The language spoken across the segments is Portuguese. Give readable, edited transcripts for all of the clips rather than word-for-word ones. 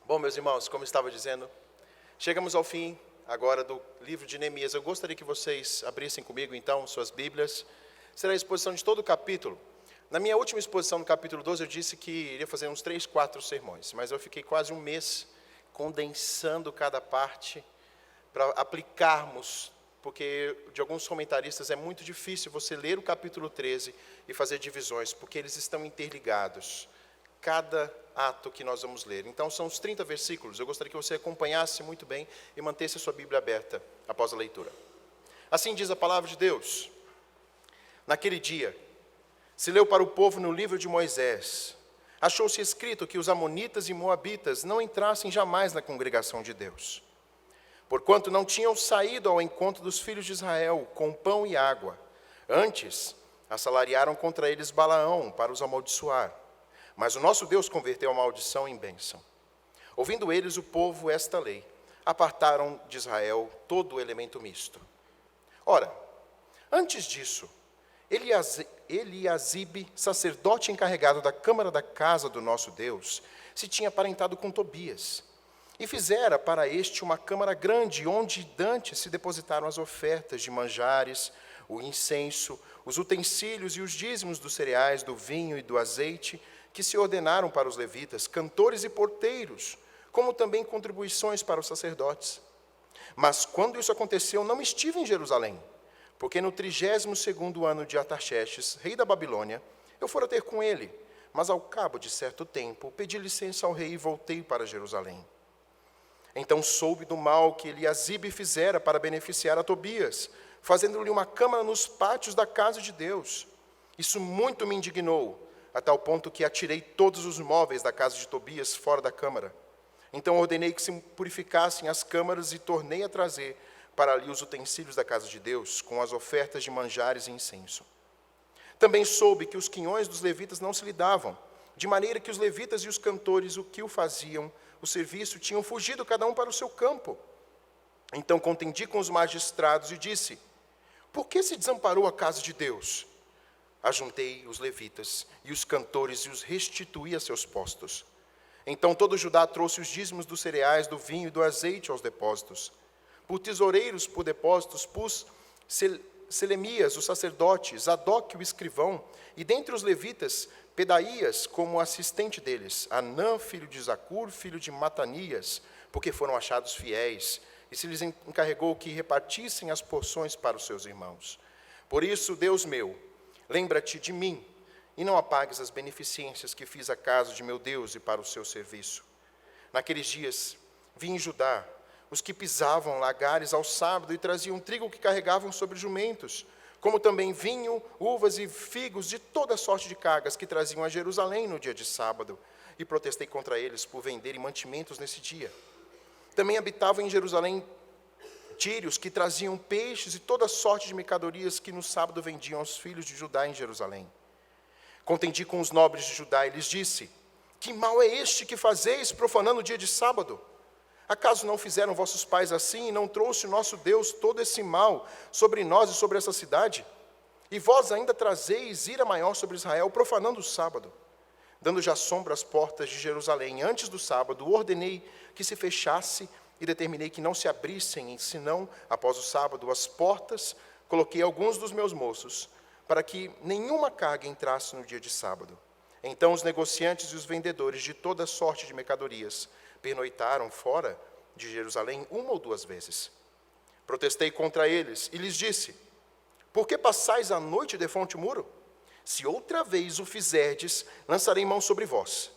Bom, meus irmãos, como estava dizendo, chegamos ao fim agora do livro de Neemias. Eu gostaria que vocês abrissem comigo, então, suas Bíblias. Será a exposição de todo o capítulo. Na minha última exposição no capítulo 12, eu disse que iria fazer uns 3, 4 sermões, mas eu fiquei quase um mês condensando cada parte para aplicarmos, porque de alguns comentaristas é muito difícil você ler o capítulo 13 e fazer divisões, porque eles estão interligados. Cada ato que nós vamos ler. Então, são os 30 versículos. Eu gostaria que você acompanhasse muito bem e mantesse a sua Bíblia aberta após a leitura. Assim diz a palavra de Deus. Naquele dia, se leu para o povo no livro de Moisés, achou-se escrito que os amonitas e moabitas não entrassem jamais na congregação de Deus, porquanto não tinham saído ao encontro dos filhos de Israel com pão e água. Antes, assalariaram contra eles Balaão para os amaldiçoar. Mas o nosso Deus converteu a maldição em bênção. Ouvindo eles, o povo, esta lei, apartaram de Israel todo o elemento misto. Ora, antes disso, Eliasibe, sacerdote encarregado da câmara da casa do nosso Deus, se tinha aparentado com Tobias, e fizera para este uma câmara grande, onde dantes se depositaram as ofertas de manjares, o incenso, os utensílios e os dízimos dos cereais, do vinho e do azeite, que se ordenaram para os levitas, cantores e porteiros, como também contribuições para os sacerdotes. Mas quando isso aconteceu, não estive em Jerusalém, porque no 32º ano de Artaxerxes, rei da Babilônia, eu fora ter com ele, mas ao cabo de certo tempo, pedi licença ao rei e voltei para Jerusalém. Então soube do mal que Eliasibe fizera para beneficiar a Tobias, fazendo-lhe uma câmara nos pátios da casa de Deus. Isso muito me indignou, a tal ponto que atirei todos os móveis da casa de Tobias fora da câmara. Então ordenei que se purificassem as câmaras e tornei a trazer para ali os utensílios da casa de Deus, com as ofertas de manjares e incenso. Também soube que os quinhões dos levitas não se lhe davam, de maneira que os levitas e os cantores, o que o faziam, o serviço, tinham fugido cada um para o seu campo. Então contendi com os magistrados e disse: por que se desamparou a casa de Deus? Ajuntei os levitas e os cantores e os restituí a seus postos. Então todo Judá trouxe os dízimos dos cereais, do vinho e do azeite aos depósitos. Por tesoureiros, por depósitos, pus Selemias, o sacerdote, Zadok, o escrivão, e dentre os levitas, Pedaías, como assistente deles, Anã, filho de Zacur, filho de Matanias, porque foram achados fiéis, e se lhes encarregou que repartissem as porções para os seus irmãos. Por isso, Deus meu, lembra-te de mim, e não apagues as beneficências que fiz à casa de meu Deus e para o seu serviço. Naqueles dias, vi em Judá os que pisavam lagares ao sábado e traziam trigo que carregavam sobre jumentos, como também vinho, uvas e figos de toda sorte de cargas que traziam a Jerusalém no dia de sábado, e protestei contra eles por venderem mantimentos nesse dia. Também habitavam em Jerusalém tírios que traziam peixes e toda sorte de mercadorias que no sábado vendiam aos filhos de Judá em Jerusalém. Contendi com os nobres de Judá e lhes disse: que mal é este que fazeis, profanando o dia de sábado? Acaso não fizeram vossos pais assim, e não trouxe o nosso Deus todo esse mal sobre nós e sobre essa cidade? E vós ainda trazeis ira maior sobre Israel, profanando o sábado. Dando já sombra às portas de Jerusalém, antes do sábado, ordenei que se fechasse e determinei que não se abrissem, senão, após o sábado, as portas. Coloquei alguns dos meus moços, para que nenhuma carga entrasse no dia de sábado. Então os negociantes e os vendedores de toda sorte de mercadorias pernoitaram fora de Jerusalém 1 ou 2 vezes. Protestei contra eles e lhes disse: por que passais a noite defronte o muro? Se outra vez o fizerdes, lançarei mão sobre vós.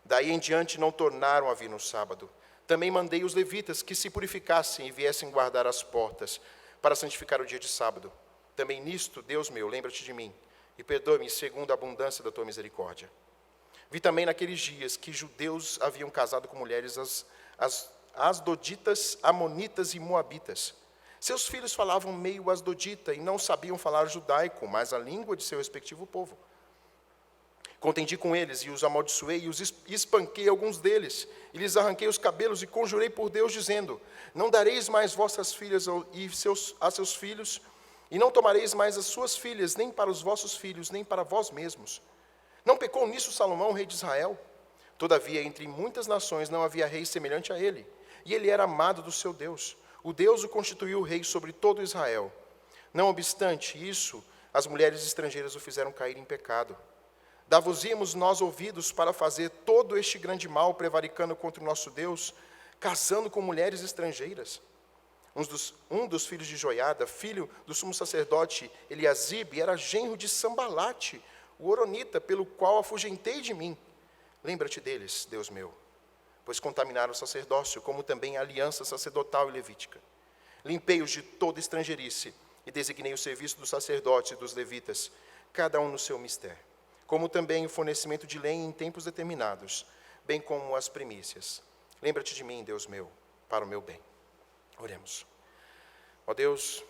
Daí em diante não tornaram a vir no sábado. Também mandei os levitas que se purificassem e viessem guardar as portas, para santificar o dia de sábado. Também nisto, Deus meu, lembra-te de mim, e perdoe-me segundo a abundância da tua misericórdia. Vi também naqueles dias que judeus haviam casado com mulheres asdoditas, amonitas e moabitas. Seus filhos falavam meio asdodita e não sabiam falar judaico, mas a língua de seu respectivo povo. Contendi com eles e os amaldiçoei e os espanquei alguns deles, e lhes arranquei os cabelos e conjurei por Deus, dizendo: não dareis mais vossas filhas a seus filhos, e não tomareis mais as suas filhas, nem para os vossos filhos, nem para vós mesmos. Não pecou nisso Salomão, rei de Israel? Todavia, entre muitas nações não havia rei semelhante a ele, e ele era amado do seu Deus. O Deus o constituiu rei sobre todo Israel. Não obstante isso, as mulheres estrangeiras o fizeram cair em pecado. Dá-vos-íamos nós ouvidos para fazer todo este grande mal, prevaricando contra o nosso Deus, casando com mulheres estrangeiras. Um dos filhos de Joiada, filho do sumo sacerdote Eliasibe, era genro de Sambalate, o horonita, pelo qual afugentei de mim. Lembra-te deles, Deus meu, pois contaminaram o sacerdócio, como também a aliança sacerdotal e levítica. Limpei-os de toda estrangeirice e designei o serviço dos sacerdotes e dos levitas, cada um no seu mistério, como também o fornecimento de lenha em tempos determinados, bem como as primícias. Lembra-te de mim, Deus meu, para o meu bem. Oremos. Ó Deus,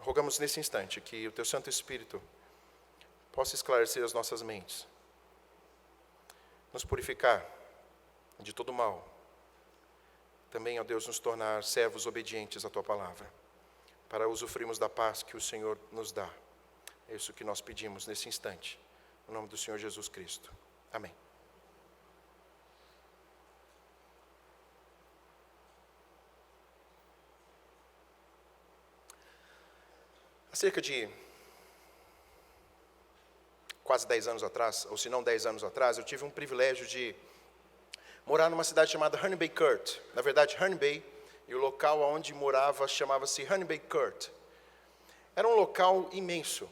rogamos nesse instante que o Teu Santo Espírito possa esclarecer as nossas mentes, nos purificar de todo mal. Também, ó Deus, nos tornar servos obedientes à Tua palavra, para usufruirmos da paz que o Senhor nos dá. É isso que nós pedimos nesse instante, no nome do Senhor Jesus Cristo. Amém. Há cerca de quase 10 anos atrás, ou se não 10 anos atrás, eu tive um privilégio de morar numa cidade chamada Herne Bay Court. Na verdade, Herne Bay, e o local onde morava chamava-se Herne Bay Court. Era um local imenso,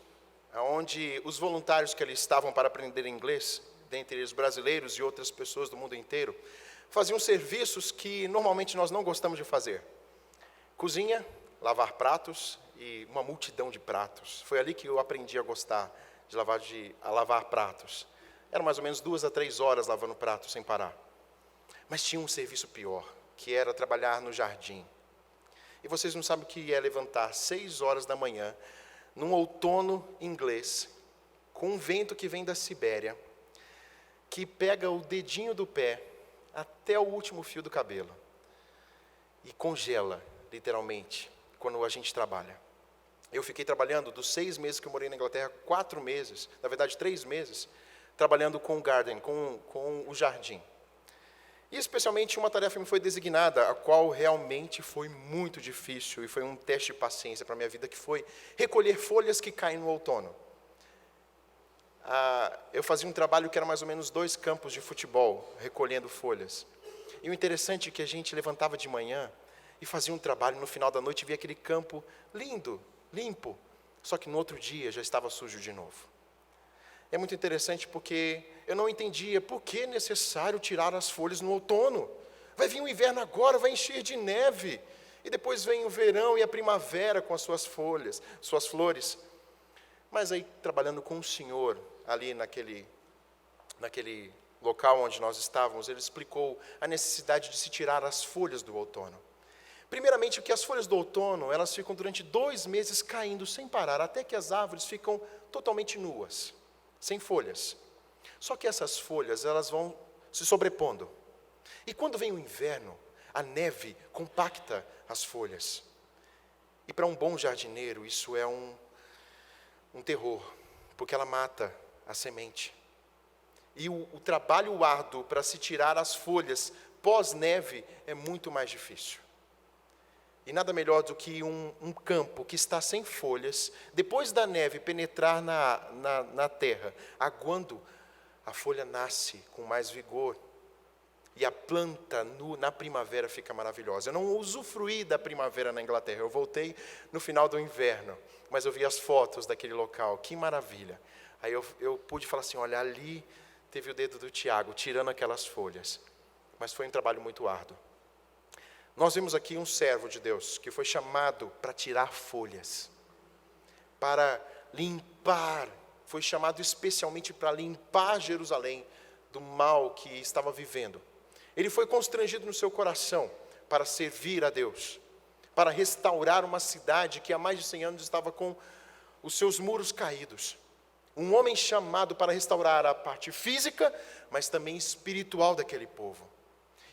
onde os voluntários que ali estavam para aprender inglês, dentre eles brasileiros e outras pessoas do mundo inteiro, faziam serviços que normalmente nós não gostamos de fazer. Cozinha, lavar pratos e uma multidão de pratos. Foi ali que eu aprendi a gostar de lavar pratos. Era mais ou menos 2 a 3 horas lavando pratos sem parar. Mas tinha um serviço pior, que era trabalhar no jardim. E vocês não sabem o que é levantar 6 horas da manhã, num outono inglês, com um vento que vem da Sibéria, que pega o dedinho do pé até o último fio do cabelo e congela, literalmente, quando a gente trabalha. Eu fiquei trabalhando, dos 6 meses que eu morei na Inglaterra, 4 meses, na verdade 3 meses, trabalhando com o garden, com o jardim. E especialmente uma tarefa me foi designada, a qual realmente foi muito difícil, e foi um teste de paciência para a minha vida, que foi recolher folhas que caem no outono. Eu fazia um trabalho que era mais ou menos 2 campos de futebol, recolhendo folhas. E o interessante é que a gente levantava de manhã e fazia um trabalho, no final da noite via aquele campo lindo, limpo, só que no outro dia já estava sujo de novo. É muito interessante porque eu não entendia por que é necessário tirar as folhas no outono. Vai vir o inverno agora, vai encher de neve, e depois vem o verão e a primavera com as suas folhas, suas flores. Mas aí, trabalhando com o Senhor, ali naquele local onde nós estávamos, Ele explicou a necessidade de se tirar as folhas do outono. Primeiramente, porque as folhas do outono, elas ficam durante 2 meses caindo sem parar, até que as árvores ficam totalmente nuas, sem folhas. Só que essas folhas, elas vão se sobrepondo. E quando vem o inverno, a neve compacta as folhas. E para um bom jardineiro, isso é um terror, porque ela mata a semente. E o trabalho árduo para se tirar as folhas pós-neve é muito mais difícil. E nada melhor do que um campo que está sem folhas, depois da neve penetrar na terra, aguando, a folha nasce com mais vigor. E a planta na primavera fica maravilhosa. Eu não usufruí da primavera na Inglaterra, eu voltei no final do inverno, mas eu vi as fotos daquele local, que maravilha. Aí eu pude falar assim, olha, ali teve o dedo do Tiago, tirando aquelas folhas. Mas foi um trabalho muito árduo. Nós vimos aqui um servo de Deus, que foi chamado para tirar folhas, para limpar, foi chamado especialmente para limpar Jerusalém do mal que estava vivendo. Ele foi constrangido no seu coração para servir a Deus, para restaurar uma cidade que há mais de 100 anos estava com os seus muros caídos. Um homem chamado para restaurar a parte física, mas também espiritual daquele povo.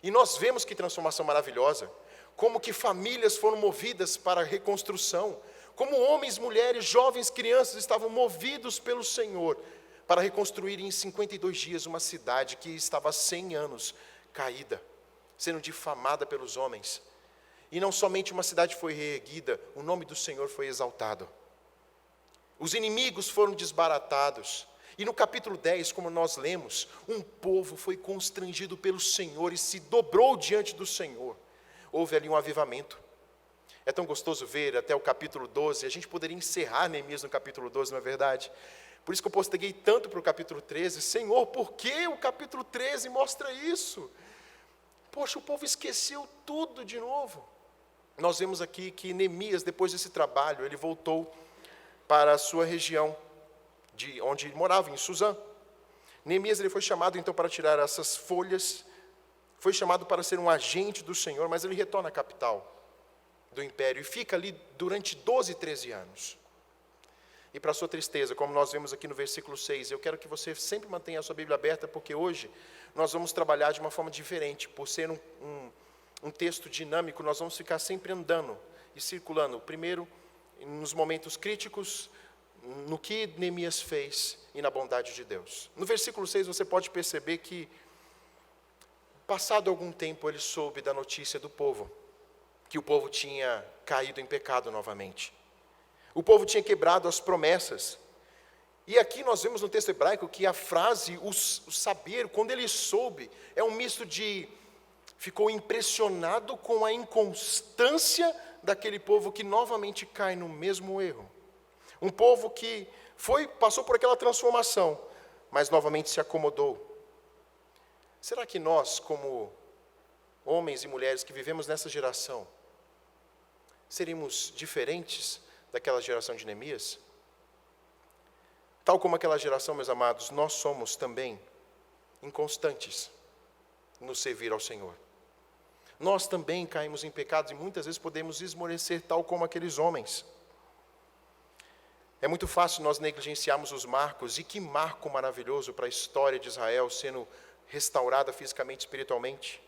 E nós vemos que transformação maravilhosa, como que famílias foram movidas para a reconstrução, como homens, mulheres, jovens, crianças estavam movidos pelo Senhor para reconstruir em 52 dias uma cidade que estava há 100 anos caída, sendo difamada pelos homens. E não somente uma cidade foi reerguida, o nome do Senhor foi exaltado. Os inimigos foram desbaratados. E no capítulo 10, como nós lemos, um povo foi constrangido pelo Senhor e se dobrou diante do Senhor. Houve ali um avivamento. É tão gostoso ver até o capítulo 12, a gente poderia encerrar Neemias no capítulo 12, não é verdade? Por isso que eu posterguei tanto para o capítulo 13. Senhor, por que o capítulo 13 mostra isso? Poxa, o povo esqueceu tudo de novo. Nós vemos aqui que Neemias, depois desse trabalho, ele voltou para a sua região, de onde ele morava, em Suzã. Neemias ele foi chamado então para tirar essas folhas, foi chamado para ser um agente do Senhor, mas ele retorna à capital do império e fica ali durante 12, 13 anos. E para sua tristeza, como nós vemos aqui no versículo 6, eu quero que você sempre mantenha a sua Bíblia aberta, porque hoje nós vamos trabalhar de uma forma diferente. Por ser um texto dinâmico, nós vamos ficar sempre andando e circulando. Primeiro, nos momentos críticos, no que Neemias fez e na bondade de Deus. No versículo 6 você pode perceber que, passado algum tempo, ele soube da notícia do povo, que o povo tinha caído em pecado novamente. O povo tinha quebrado as promessas. E aqui nós vemos no texto hebraico que a frase, o saber, quando ele soube, é um misto de ficou impressionado com a inconstância daquele povo que novamente cai no mesmo erro. Um povo que passou por aquela transformação, mas novamente se acomodou. Será que nós, como homens e mulheres que vivemos nessa geração, seríamos diferentes daquela geração de Neemias? Tal como aquela geração, meus amados, nós somos também inconstantes no servir ao Senhor. Nós também caímos em pecados e muitas vezes podemos esmorecer tal como aqueles homens. É muito fácil nós negligenciarmos os marcos, e que marco maravilhoso para a história de Israel sendo restaurada fisicamente e espiritualmente.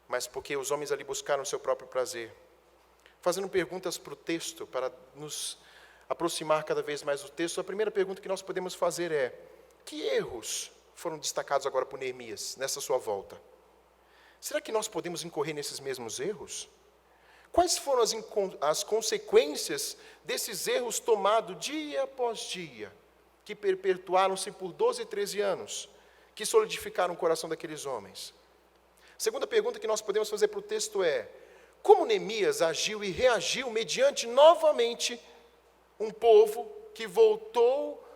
Mas porque os homens ali buscaram o seu próprio prazer. Fazendo perguntas para o texto, para nos aproximar cada vez mais do texto, a primeira pergunta que nós podemos fazer é: que erros foram destacados agora por Neemias, nessa sua volta? Será que nós podemos incorrer nesses mesmos erros? Quais foram as consequências desses erros tomados dia após dia, que perpetuaram-se por 12, 13 anos, que solidificaram o coração daqueles homens? Segunda pergunta que nós podemos fazer para o texto é: como Neemias agiu e reagiu mediante novamente um povo que voltou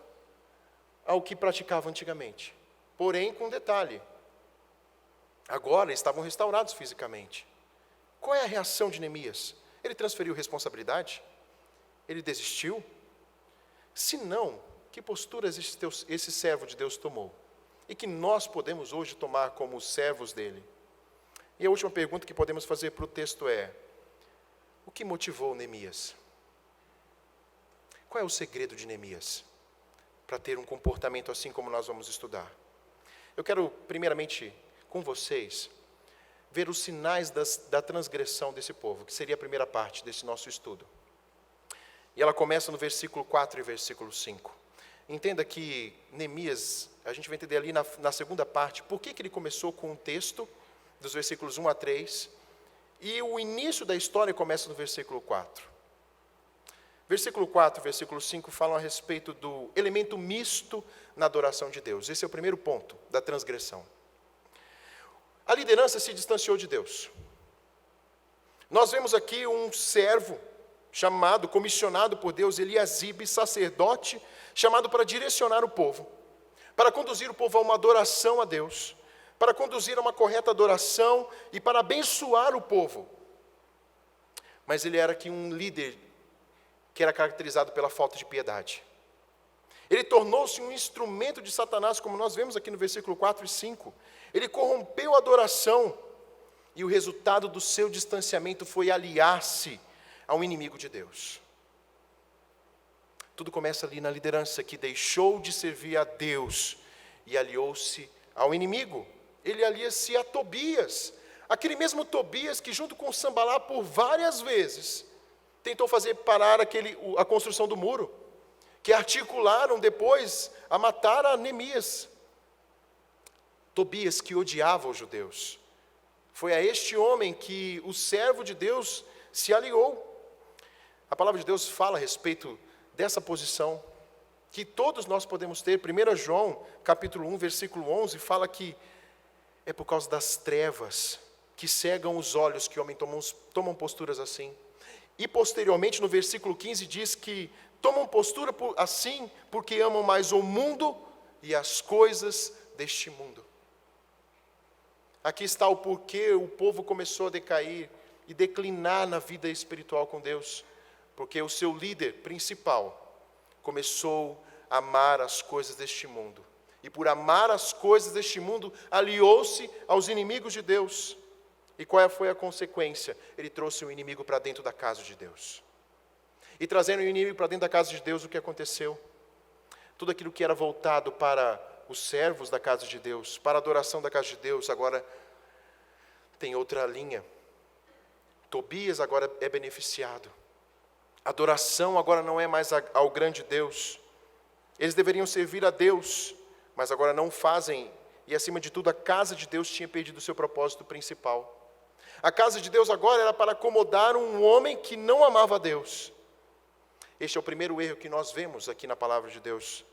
ao que praticava antigamente? Porém, com um detalhe: agora estavam restaurados fisicamente. Qual é a reação de Neemias? Ele transferiu responsabilidade? Ele desistiu? Se não, que posturas esse servo de Deus tomou? E que nós podemos hoje tomar como servos dele? E a última pergunta que podemos fazer para o texto é: o que motivou Neemias? Qual é o segredo de Neemias para ter um comportamento assim como nós vamos estudar? Eu quero, primeiramente, com vocês, ver os sinais da transgressão desse povo, que seria a primeira parte desse nosso estudo. E ela começa no versículo 4 e versículo 5. Entenda que Neemias, a gente vai entender ali na segunda parte, por que ele começou com um texto, dos versículos 1 a 3, e o início da história começa no versículo 4. Versículo 4 e versículo 5 falam a respeito do elemento misto na adoração de Deus. Esse é o primeiro ponto da transgressão. A liderança se distanciou de Deus. Nós vemos aqui um servo chamado, comissionado por Deus, Eliasibe, sacerdote, chamado para direcionar o povo, para conduzir o povo a uma adoração a Deus, para conduzir a uma correta adoração e para abençoar o povo. Mas ele era aqui um líder que era caracterizado pela falta de piedade. Ele tornou-se um instrumento de Satanás, como nós vemos aqui no versículo 4 e 5. Ele corrompeu a adoração, e o resultado do seu distanciamento foi aliar-se ao inimigo de Deus. Tudo começa ali na liderança, que deixou de servir a Deus e aliou-se ao inimigo. Ele alia-se a Tobias, aquele mesmo Tobias que, junto com Sambalá, por várias vezes tentou fazer parar a construção do muro, que articularam depois a matar a Neemias. Tobias, que odiava os judeus. Foi a este homem que o servo de Deus se aliou. A palavra de Deus fala a respeito dessa posição, que todos nós podemos ter. 1 João, capítulo 1, versículo 11, fala que é por causa das trevas que cegam os olhos que o homem tomam posturas assim. E posteriormente, no versículo 15, diz que tomam postura assim porque amam mais o mundo e as coisas deste mundo. Aqui está o porquê o povo começou a decair e declinar na vida espiritual com Deus. Porque o seu líder principal começou a amar as coisas deste mundo. E por amar as coisas deste mundo, aliou-se aos inimigos de Deus. E qual foi a consequência? Ele trouxe o inimigo para dentro da casa de Deus. E trazendo o inimigo para dentro da casa de Deus, o que aconteceu? Tudo aquilo que era voltado para os servos da casa de Deus, para a adoração da casa de Deus, agora tem outra linha. Tobias agora é beneficiado. A adoração agora não é mais ao grande Deus. Eles deveriam servir a Deus, mas agora não fazem. E acima de tudo, a casa de Deus tinha perdido o seu propósito principal. A casa de Deus agora era para acomodar um homem que não amava a Deus. Este é o primeiro erro que nós vemos aqui na palavra de Deus.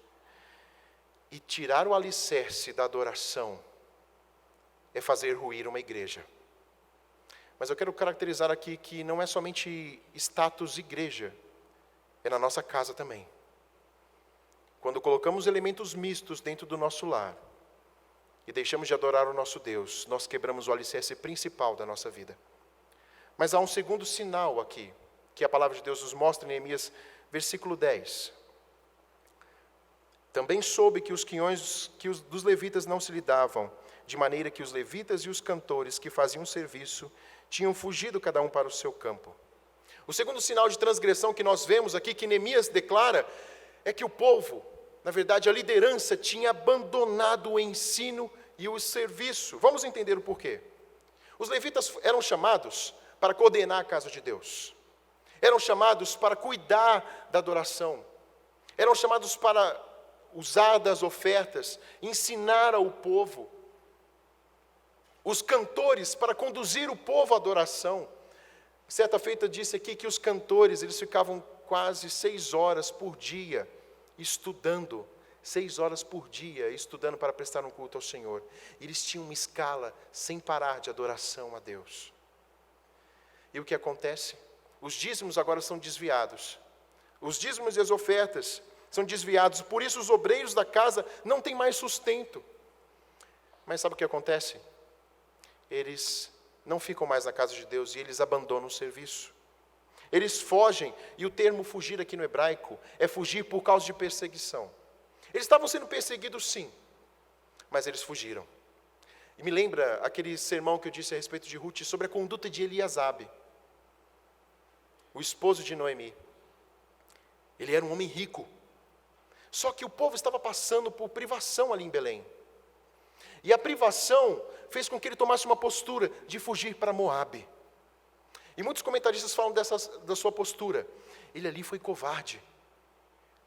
E tirar o alicerce da adoração é fazer ruir uma igreja. Mas eu quero caracterizar aqui que não é somente status igreja, é na nossa casa também. Quando colocamos elementos mistos dentro do nosso lar e deixamos de adorar o nosso Deus, nós quebramos o alicerce principal da nossa vida. Mas há um segundo sinal aqui, que a palavra de Deus nos mostra em Neemias, versículo 10. Também soube que os quinhões dos levitas não se lhe davam, de maneira que os levitas e os cantores que faziam serviço tinham fugido cada um para o seu campo. O segundo sinal de transgressão que nós vemos aqui, que Neemias declara, é que o povo, na verdade a liderança, tinha abandonado o ensino e o serviço. Vamos entender o porquê. Os levitas eram chamados para coordenar a casa de Deus. Eram chamados para cuidar da adoração. Eram chamados para usar das ofertas, ensinar ao povo. Os cantores para conduzir o povo à adoração. Certa feita disse aqui que os cantores, eles ficavam quase 6 horas por dia estudando. 6 horas por dia estudando para prestar um culto ao Senhor. Eles tinham uma escala sem parar de adoração a Deus. E o que acontece? Os dízimos agora são desviados. Os dízimos e as ofertas são desviados. Por isso os obreiros da casa não têm mais sustento. Mas sabe o que acontece? Eles não ficam mais na casa de Deus e eles abandonam o serviço. Eles fogem, e o termo fugir aqui no hebraico é fugir por causa de perseguição. Eles estavam sendo perseguidos sim, mas eles fugiram. E me lembra aquele sermão que eu disse a respeito de Ruth sobre a conduta de Eliasabe, o esposo de Noemi. Ele era um homem rico, só que o povo estava passando por privação ali em Belém. E a privação fez com que ele tomasse uma postura de fugir para Moabe. E muitos comentaristas falam da sua postura. Ele ali foi covarde,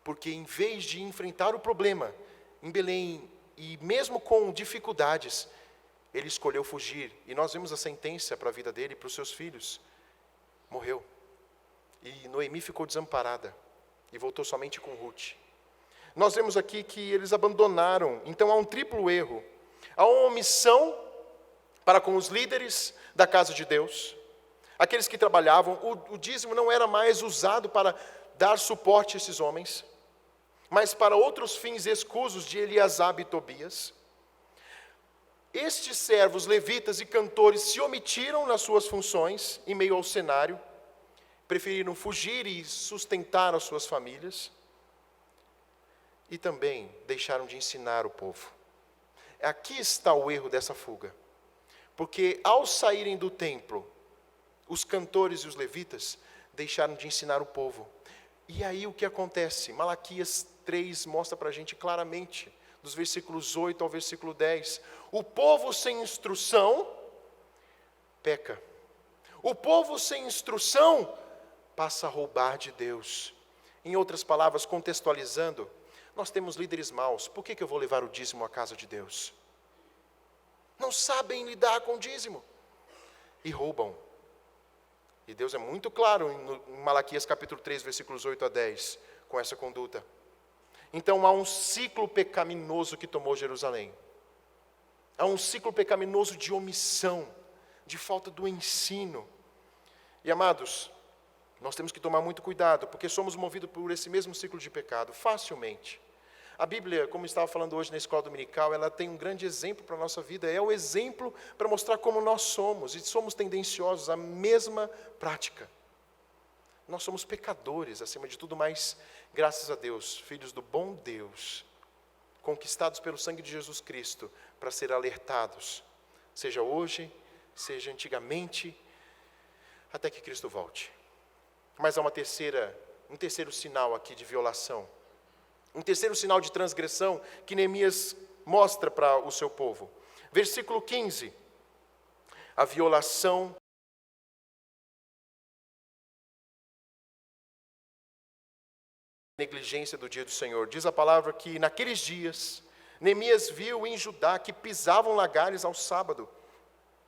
porque em vez de enfrentar o problema em Belém, e mesmo com dificuldades, ele escolheu fugir. E nós vemos a sentença para a vida dele e para os seus filhos. Morreu. E Noemi ficou desamparada e voltou somente com Ruth. Nós vemos aqui que eles abandonaram. Então há um triplo erro. Há uma omissão para com os líderes da casa de Deus, aqueles que trabalhavam. O dízimo não era mais usado para dar suporte a esses homens, mas para outros fins escusos de Eliasabe e Tobias. Estes servos, levitas e cantores se omitiram nas suas funções em meio ao cenário, preferiram fugir e sustentar as suas famílias, e também deixaram de ensinar o povo. Aqui está o erro dessa fuga. Porque ao saírem do templo, os cantores e os levitas deixaram de ensinar o povo. E aí o que acontece? Malaquias 3 mostra para a gente claramente, dos versículos 8 ao versículo 10. O povo sem instrução peca. O povo sem instrução passa a roubar de Deus. Em outras palavras, contextualizando, nós temos líderes maus. Por que eu vou levar o dízimo à casa de Deus? Não sabem lidar com o dízimo. E roubam. E Deus é muito claro em Malaquias capítulo 3, versículos 8 a 10, com essa conduta. Então há um ciclo pecaminoso que tomou Jerusalém. Há um ciclo pecaminoso de omissão, de falta do ensino. E amados, nós temos que tomar muito cuidado, porque somos movidos por esse mesmo ciclo de pecado, facilmente. A Bíblia, como estava falando hoje na escola dominical, ela tem um grande exemplo para a nossa vida. É o exemplo para mostrar como nós somos, e somos tendenciosos à mesma prática. Nós somos pecadores, acima de tudo, mas, graças a Deus, filhos do bom Deus, conquistados pelo sangue de Jesus Cristo, para ser alertados, seja hoje, seja antigamente, até que Cristo volte. Mas há um terceiro sinal aqui de violação. Um terceiro sinal de transgressão que Neemias mostra para o seu povo. Versículo 15. A violação negligência do dia do Senhor. Diz a palavra que naqueles dias, Neemias viu em Judá que pisavam lagares ao sábado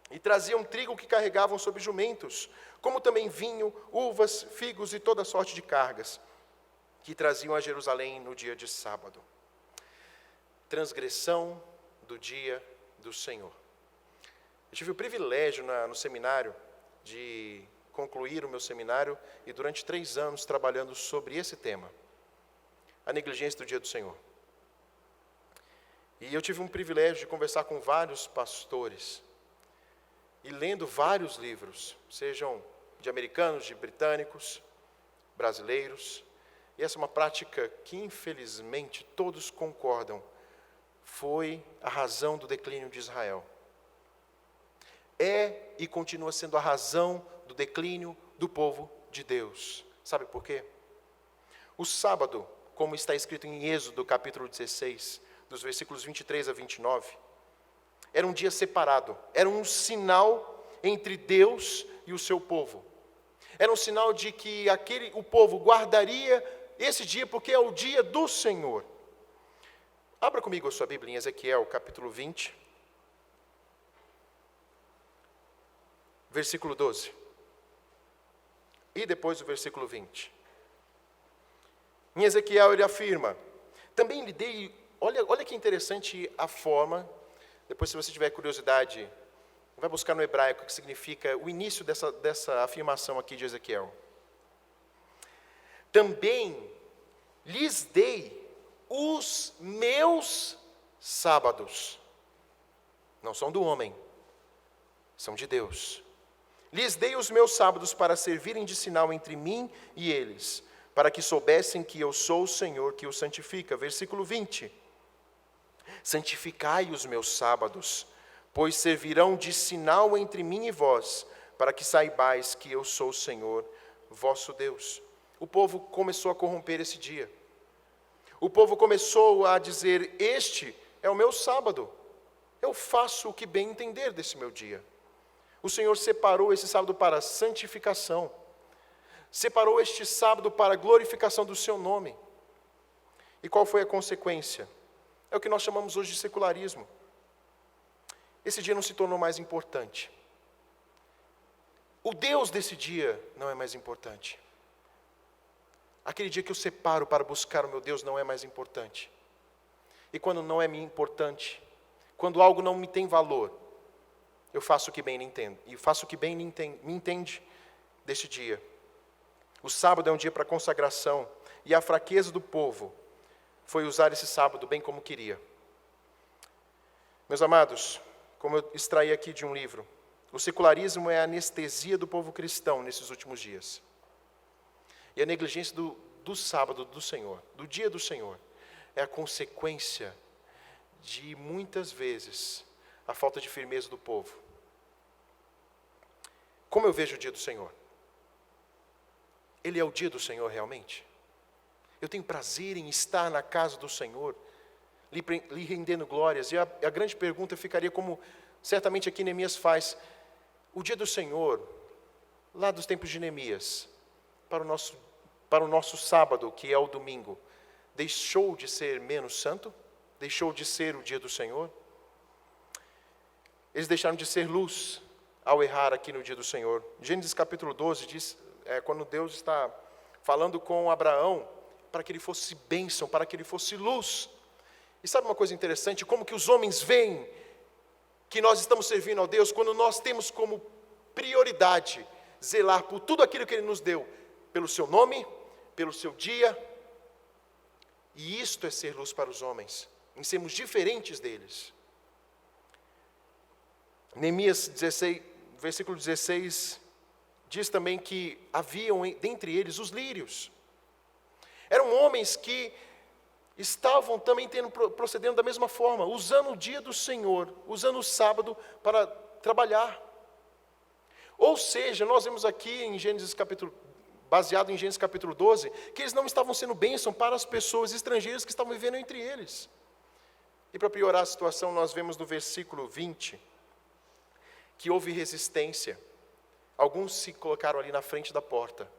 e traziam trigo que carregavam sobre jumentos, como também vinho, uvas, figos e toda sorte de cargas, que traziam a Jerusalém no dia de sábado. Transgressão do dia do Senhor. Eu tive o privilégio no seminário de concluir o meu seminário e durante 3 anos trabalhando sobre esse tema. A negligência do dia do Senhor. E eu tive um privilégio de conversar com vários pastores e lendo vários livros, sejam de americanos, de britânicos, brasileiros. E essa é uma prática que, infelizmente, todos concordam, foi a razão do declínio de Israel. É e continua sendo a razão do declínio do povo de Deus. Sabe por quê? O sábado, como está escrito em Êxodo, capítulo 16, dos versículos 23 a 29, era um dia separado, era um sinal entre Deus e o seu povo. Era um sinal de que o povo guardaria esse dia porque é o dia do Senhor. Abra comigo a sua Bíblia em Ezequiel, capítulo 20, versículo 12. E depois o versículo 20. Em Ezequiel ele afirma, também lhe dei, olha que interessante a forma, depois se você tiver curiosidade, vai buscar no hebraico o que significa o início dessa afirmação aqui de Ezequiel. Também lhes dei os meus sábados. Não são do homem, são de Deus. Lhes dei os meus sábados para servirem de sinal entre mim e eles, para que soubessem que eu sou o Senhor que os santifica. Versículo 20. Santificai os meus sábados, pois servirão de sinal entre mim e vós, para que saibais que eu sou o Senhor, vosso Deus. O povo começou a corromper esse dia. O povo começou a dizer, este é o meu sábado. Eu faço o que bem entender desse meu dia. O Senhor separou esse sábado para santificação. Separou este sábado para a glorificação do seu nome. E qual foi a consequência? É o que nós chamamos hoje de secularismo. Esse dia não se tornou mais importante. O Deus desse dia não é mais importante. Aquele dia que eu separo para buscar o meu Deus não é mais importante. E quando não é importante, quando algo não me tem valor, eu faço o que bem me entendo. E faço o que bem me entende desse dia. O sábado é um dia para consagração. E a fraqueza do povo foi usar esse sábado bem como queria. Meus amados, como eu extraí aqui de um livro, o secularismo é a anestesia do povo cristão nesses últimos dias. E a negligência do sábado do Senhor, do dia do Senhor, é a consequência de, muitas vezes, a falta de firmeza do povo. Como eu vejo o dia do Senhor? Ele é o dia do Senhor realmente? Eu tenho prazer em estar na casa do Senhor, lhe rendendo glórias. E a grande pergunta ficaria como, certamente aqui Neemias faz, o dia do Senhor, lá dos tempos de Neemias, para o nosso para o nosso sábado, que é o domingo, deixou de ser menos santo? Deixou de ser o dia do Senhor? Eles deixaram de ser luz ao errar aqui no dia do Senhor. Gênesis capítulo 12 diz, quando Deus está falando com Abraão, para que ele fosse bênção, para que ele fosse luz. E sabe uma coisa interessante? Como que os homens veem que nós estamos servindo a Deus, quando nós temos como prioridade zelar por tudo aquilo que Ele nos deu, pelo seu nome, pelo seu dia. E isto é ser luz para os homens, em sermos diferentes deles. Neemias 16, versículo 16, diz também que haviam dentre eles os lírios. Eram homens que estavam também procedendo da mesma forma, usando o dia do Senhor, usando o sábado para trabalhar. Ou seja, nós vemos aqui em Gênesis capítulo, baseado em Gênesis capítulo 12, que eles não estavam sendo bênção para as pessoas estrangeiras que estavam vivendo entre eles. E para piorar a situação, nós vemos no versículo 20, que houve resistência. Alguns se colocaram ali na frente da porta.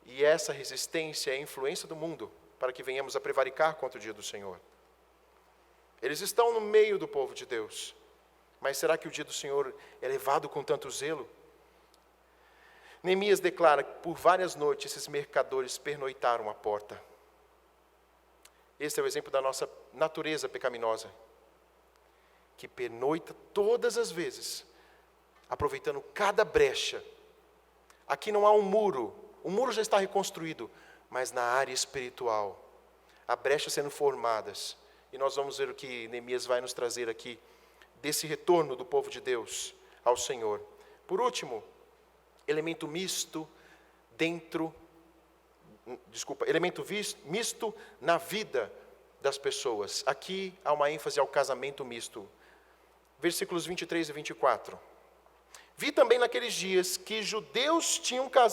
E essa resistência é a influência do mundo, para que venhamos a prevaricar contra o dia do Senhor. Eles estão no meio do povo de Deus, mas será que o dia do Senhor é levado com tanto zelo? Neemias declara que por várias noites esses mercadores pernoitaram à porta. Esse é o exemplo da nossa natureza pecaminosa, que pernoita todas as vezes, aproveitando cada brecha. Aqui não há um muro, o muro já está reconstruído, mas na área espiritual, há brechas sendo formadas. E nós vamos ver o que Neemias vai nos trazer aqui, desse retorno do povo de Deus ao Senhor. Por último, elemento misto na vida das pessoas. Aqui há uma ênfase ao casamento misto. Versículos 23 e 24. Vi também naqueles dias que judeus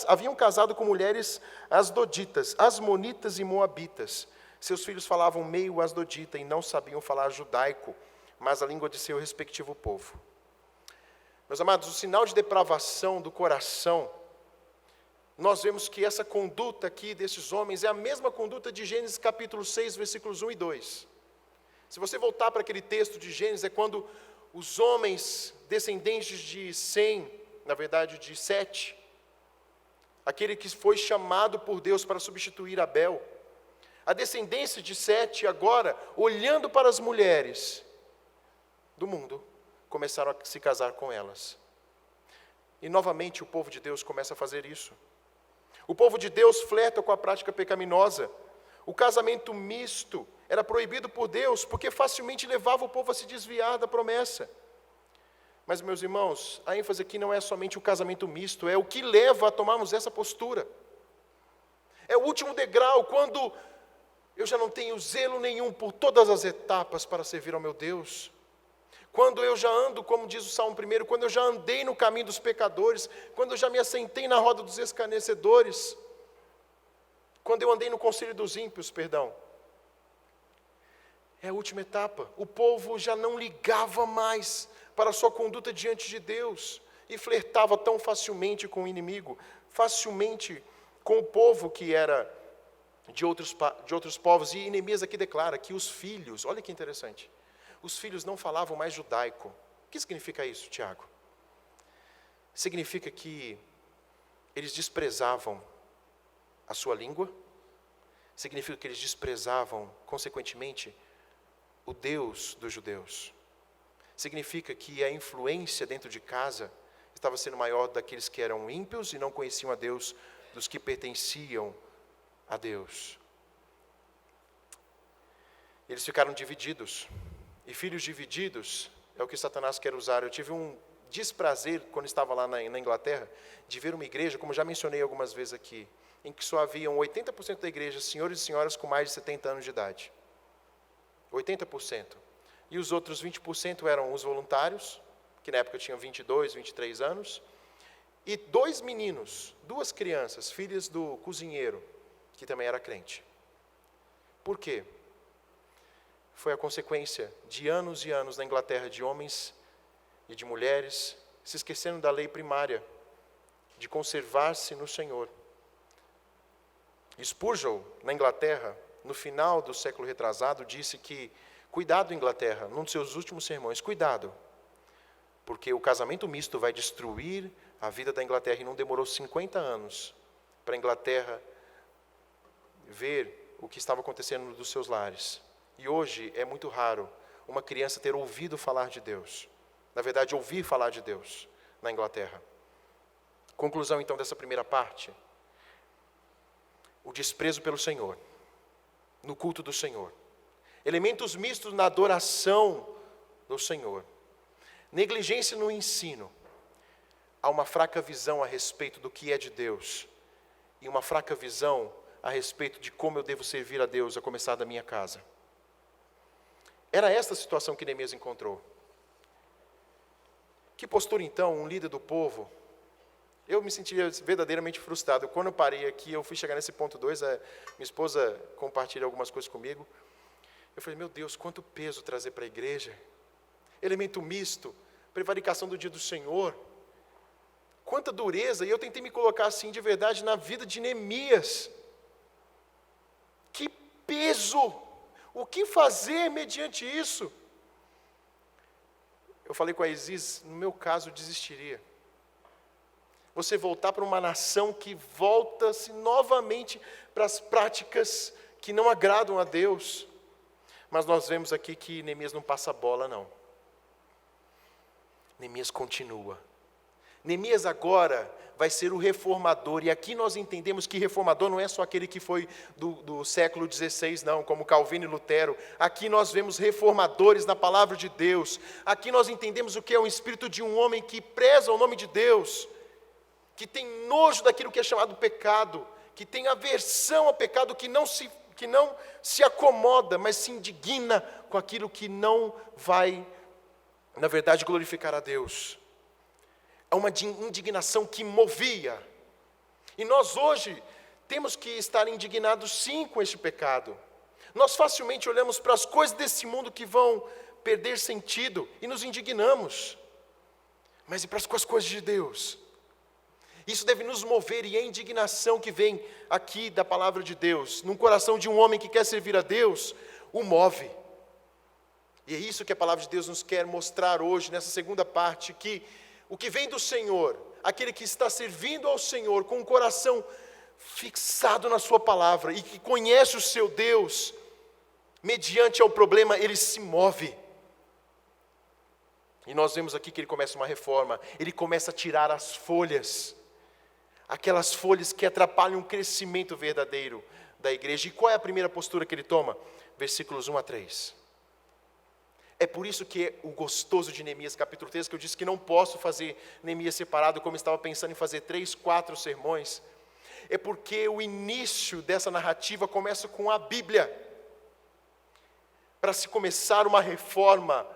haviam casado com mulheres asdoditas, asmonitas e moabitas. Seus filhos falavam meio asdodita e não sabiam falar judaico, mas a língua de seu respectivo povo. Meus amados, o sinal de depravação do coração, nós vemos que essa conduta aqui desses homens é a mesma conduta de Gênesis capítulo 6, versículos 1 e 2. Se você voltar para aquele texto de Gênesis, é quando os homens descendentes de Sem, na verdade de Sete, aquele que foi chamado por Deus para substituir Abel, a descendência de Sete agora, olhando para as mulheres do mundo, começaram a se casar com elas. E novamente o povo de Deus começa a fazer isso. O povo de Deus flerta com a prática pecaminosa. O casamento misto era proibido por Deus, porque facilmente levava o povo a se desviar da promessa. Mas, meus irmãos, a ênfase aqui não é somente o casamento misto, é o que leva a tomarmos essa postura. É o último degrau, quando eu já não tenho zelo nenhum por todas as etapas para servir ao meu Deus. Quando eu já ando, como diz o Salmo 1, quando eu já andei no caminho dos pecadores, quando eu já me assentei na roda dos escarnecedores, quando eu andei no conselho dos ímpios, É a última etapa. O povo já não ligava mais para a sua conduta diante de Deus e flertava tão facilmente com o inimigo, facilmente com o povo que era de outros povos. E Neemias aqui declara que os filhos, olha que interessante, os filhos não falavam mais judaico. O que significa isso, Tiago? Significa que eles desprezavam a sua língua, significa que eles desprezavam, consequentemente, o Deus dos judeus. Significa que a influência dentro de casa estava sendo maior daqueles que eram ímpios e não conheciam a Deus, dos que pertenciam a Deus. Eles ficaram divididos. E filhos divididos é o que Satanás quer usar. Eu tive um desprazer, quando estava lá na Inglaterra, de ver uma igreja, como já mencionei algumas vezes aqui, em que só haviam 80% da igreja senhores e senhoras com mais de 70 anos de idade. 80%. E os outros 20% eram os voluntários, que na época tinham 22, 23 anos, e 2 meninos, 2 crianças, filhas do cozinheiro, que também era crente. Por quê? Foi a consequência de anos e anos na Inglaterra de homens e de mulheres se esquecendo da lei primária, de conservar-se no Senhor. Spurgeon, na Inglaterra, no final do século retrasado, disse que, cuidado Inglaterra, num de seus últimos sermões, cuidado, porque o casamento misto vai destruir a vida da Inglaterra, e não demorou 50 anos para a Inglaterra ver o que estava acontecendo dos seus lares. E hoje é muito raro uma criança ter ouvido falar de Deus. Na verdade, ouvir falar de Deus na Inglaterra. Conclusão, então, dessa primeira parte. O desprezo pelo Senhor, no culto do Senhor. Elementos mistos na adoração do Senhor. Negligência no ensino. Há uma fraca visão a respeito do que é de Deus. E uma fraca visão a respeito de como eu devo servir a Deus, a começar da minha casa. Era esta a situação que Neemias encontrou. Que postura, então, um líder do povo? Eu me sentiria verdadeiramente frustrado. Quando eu parei aqui, eu fui chegar nesse ponto 2, minha esposa compartilha algumas coisas comigo. Eu falei, meu Deus, quanto peso trazer para a igreja. Elemento misto, prevaricação do dia do Senhor. Quanta dureza. E eu tentei me colocar assim, de verdade, na vida de Neemias. Que peso! O que fazer mediante isso? Eu falei com a Isis, no meu caso, eu desistiria. Você voltar para uma nação que volta-se novamente para as práticas que não agradam a Deus. Mas nós vemos aqui que Neemias não passa a bola, não. Neemias continua. Neemias agora vai ser o reformador, e aqui nós entendemos que reformador não é só aquele que foi do século XVI, não, como Calvino e Lutero. Aqui nós vemos reformadores na palavra de Deus. Aqui nós entendemos o que é o espírito de um homem que preza o nome de Deus, que tem nojo daquilo que é chamado pecado, que tem aversão ao pecado, que não se acomoda, mas se indigna com aquilo que não vai, na verdade, glorificar a Deus. É uma indignação que movia. E nós hoje temos que estar indignados sim com este pecado. Nós facilmente olhamos para as coisas desse mundo que vão perder sentido e nos indignamos. Mas e para as coisas de Deus? Isso deve nos mover, e a indignação que vem aqui da palavra de Deus, num coração de um homem que quer servir a Deus, o move. E é isso que a palavra de Deus nos quer mostrar hoje, nessa segunda parte, que o que vem do Senhor, aquele que está servindo ao Senhor com o coração fixado na sua palavra e que conhece o seu Deus, mediante ao problema, ele se move. E nós vemos aqui que ele começa uma reforma, ele começa a tirar as folhas, aquelas folhas que atrapalham o crescimento verdadeiro da igreja. E qual é a primeira postura que ele toma? Versículos 1 a 3. É por isso que o gostoso de Neemias, capítulo 3, que eu disse que não posso fazer Neemias separado, como eu estava pensando em fazer 3, 4 sermões, é porque o início dessa narrativa começa com a Bíblia. Para se começar uma reforma,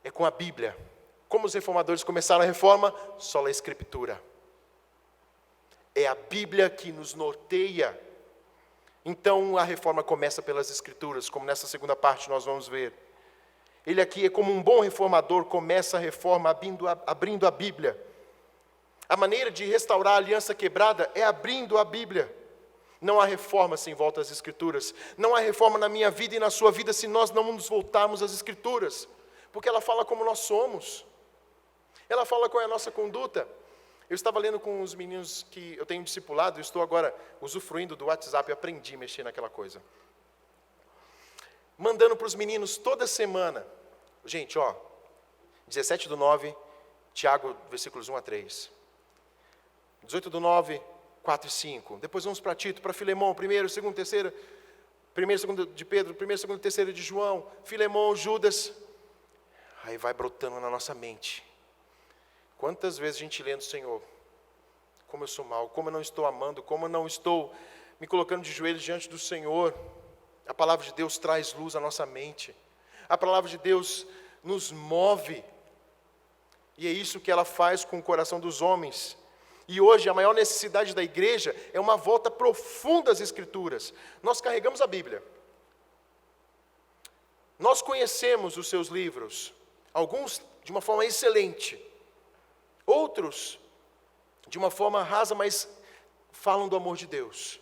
é com a Bíblia. Como os reformadores começaram a reforma? Só a Escritura. É a Bíblia que nos norteia. Então a reforma começa pelas Escrituras, como nessa segunda parte nós vamos ver. Ele aqui é como um bom reformador, começa a reforma abrindo a Bíblia. A maneira de restaurar a aliança quebrada é abrindo a Bíblia. Não há reforma sem volta às Escrituras. Não há reforma na minha vida e na sua vida se nós não nos voltarmos às Escrituras. Porque ela fala como nós somos. Ela fala qual é a nossa conduta. Eu estava lendo com os meninos que eu tenho discipulado, eu estou agora usufruindo do WhatsApp, eu aprendi a mexer naquela coisa. Mandando para os meninos toda semana. Gente, 17/9, Tiago, versículos 1 a 3. 18/9, 4 e 5. Depois vamos para Tito, para Filemão, 1º, 2º, 3º. 1º, 2º de Pedro, 1º, 2º, 3º de João, Filemão, Judas. Aí vai brotando na nossa mente. Quantas vezes a gente lendo, Senhor, como eu sou mal, como eu não estou amando, como eu não estou me colocando de joelhos diante do Senhor. A palavra de Deus traz luz à nossa mente. A palavra de Deus nos move. E é isso que ela faz com o coração dos homens. E hoje a maior necessidade da igreja é uma volta profunda às Escrituras. Nós carregamos a Bíblia. Nós conhecemos os seus livros. Alguns de uma forma excelente. Outros de uma forma rasa, mas falam do amor de Deus.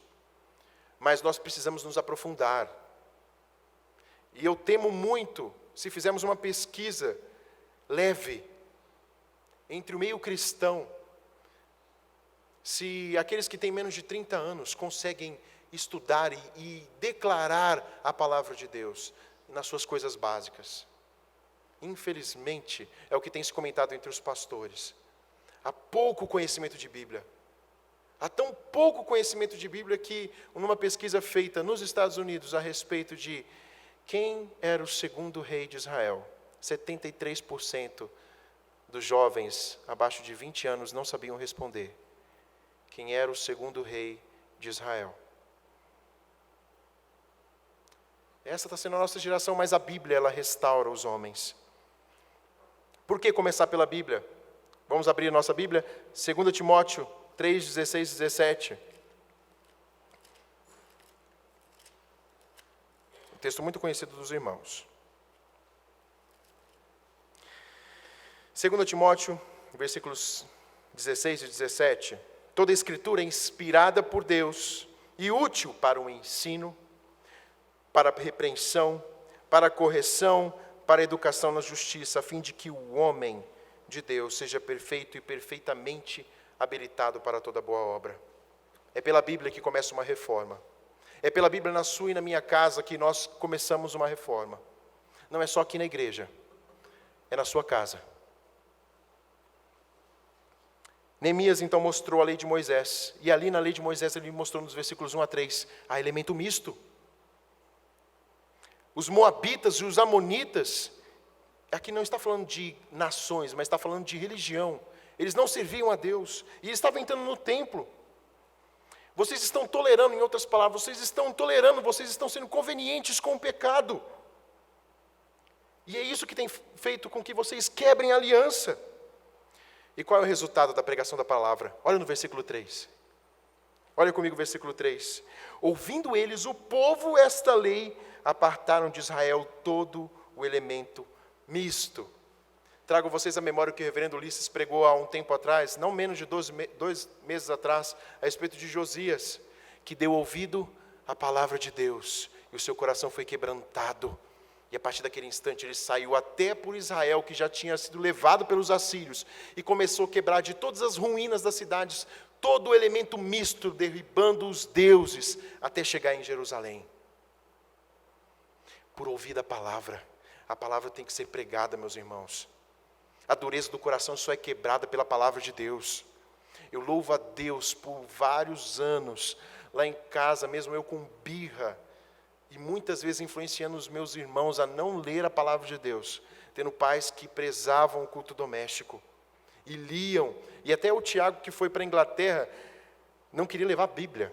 mas nós precisamos nos aprofundar. E eu temo muito, se fizermos uma pesquisa leve entre o meio cristão, se aqueles que têm menos de 30 anos conseguem estudar e declarar a palavra de Deus nas suas coisas básicas. Infelizmente, é o que tem se comentado entre os pastores. Há pouco conhecimento de Bíblia. Há tão pouco conhecimento de Bíblia que, numa pesquisa feita nos Estados Unidos a respeito de quem era o segundo rei de Israel, 73% dos jovens abaixo de 20 anos não sabiam responder. Quem era o segundo rei de Israel? Essa está sendo a nossa geração, mas a Bíblia, ela restaura os homens. Por que começar pela Bíblia? Vamos abrir a nossa Bíblia, 2 Timóteo 3, 16 e 17. Um texto muito conhecido dos irmãos. 2 Timóteo, versículos 16 e 17. Toda a Escritura é inspirada por Deus e útil para o ensino, para a repreensão, para a correção, para a educação na justiça, a fim de que o homem de Deus seja perfeito e perfeitamente habilitado para toda boa obra. É pela Bíblia que começa uma reforma. É pela Bíblia na sua e na minha casa que nós começamos uma reforma. Não é só aqui na igreja, é na sua casa. Neemias então mostrou a lei de Moisés, e ali na lei de Moisés ele mostrou nos versículos 1 a 3, há elemento misto. Os moabitas e os amonitas, aqui não está falando de nações, mas está falando de religião. Eles não serviam a Deus, e eles estavam entrando no templo. Vocês estão tolerando, em outras palavras, vocês estão sendo convenientes com o pecado. E é isso que tem feito com que vocês quebrem a aliança. E qual é o resultado da pregação da palavra? Olha no versículo 3. Olha comigo o versículo 3. Ouvindo eles, o povo, esta lei, apartaram de Israel todo o elemento misto. Trago vocês à memória o que o reverendo Ulisses pregou há um tempo atrás, não menos de 2 meses atrás, a respeito de Josias, que deu ouvido à palavra de Deus, e o seu coração foi quebrantado. E a partir daquele instante ele saiu até por Israel, que já tinha sido levado pelos assírios, e começou a quebrar de todas as ruínas das cidades, todo o elemento misto, derribando os deuses, até chegar em Jerusalém. Por ouvir a palavra tem que ser pregada, meus irmãos. A dureza do coração só é quebrada pela palavra de Deus. Eu louvo a Deus por vários anos, lá em casa, mesmo eu com birra, e muitas vezes influenciando os meus irmãos a não ler a palavra de Deus, tendo pais que prezavam o culto doméstico, e liam, e até o Tiago que foi para a Inglaterra, não queria levar a Bíblia,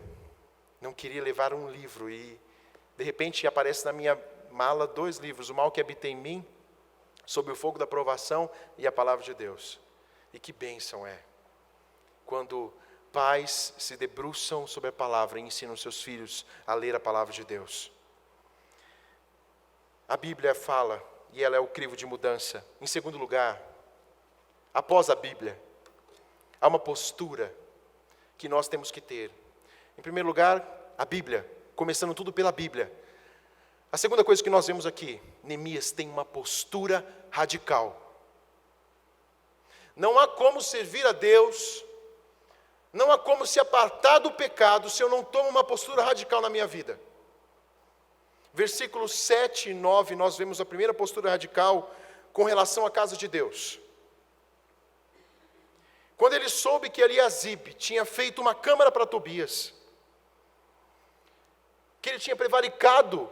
não queria levar um livro, e de repente aparece na minha mala 2 livros, O Mal que Habita em Mim, Sob o Fogo da Provação e a Palavra de Deus. E que bênção é, quando pais se debruçam sobre a palavra e ensinam seus filhos a ler a palavra de Deus. A Bíblia fala, e ela é o crivo de mudança. Em segundo lugar, após a Bíblia, há uma postura que nós temos que ter. Em primeiro lugar, a Bíblia, começando tudo pela Bíblia. A segunda coisa que nós vemos aqui, Neemias tem uma postura radical. Não há como servir a Deus, não há como se apartar do pecado se eu não tomo uma postura radical na minha vida. Versículos 7 e 9, nós vemos a primeira postura radical com relação à casa de Deus. Quando ele soube que Eliasibe tinha feito uma câmara para Tobias, que ele tinha prevaricado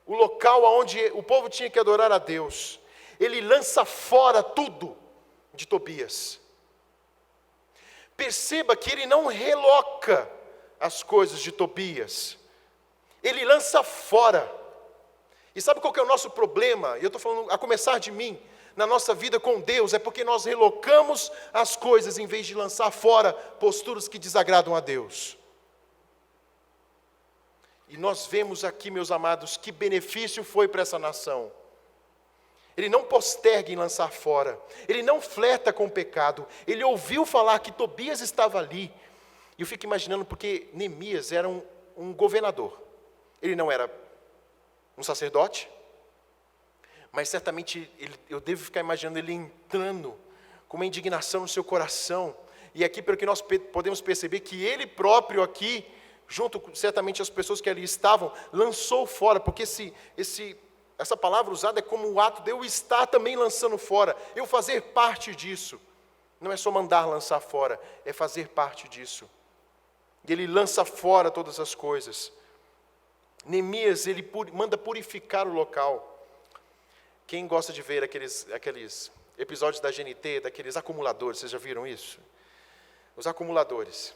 o local onde o povo tinha que adorar a Deus, ele lança fora tudo de Tobias. Perceba que ele não reloca as coisas de Tobias, ele lança fora. E sabe qual que é o nosso problema? E eu estou falando a começar de mim, na nossa vida com Deus, é porque nós relocamos as coisas em vez de lançar fora posturas que desagradam a Deus. E nós vemos aqui, meus amados, que benefício foi para essa nação. Ele não posterga em lançar fora, ele não flerta com o pecado, ele ouviu falar que Tobias estava ali. E eu fico imaginando, porque Neemias era um um governador. Ele não era um sacerdote, mas certamente eu devo ficar imaginando ele entrando com uma indignação no seu coração. E aqui, pelo que nós podemos perceber, que ele próprio aqui, junto com certamente as pessoas que ali estavam, lançou fora, porque essa palavra usada é como o ato de eu estar também lançando fora, eu fazer parte disso. Não é só mandar lançar fora, é fazer parte disso. E ele lança fora todas as coisas. Neemias, ele manda purificar o local. Quem gosta de ver aqueles episódios da GNT, daqueles acumuladores, vocês já viram isso? Os acumuladores.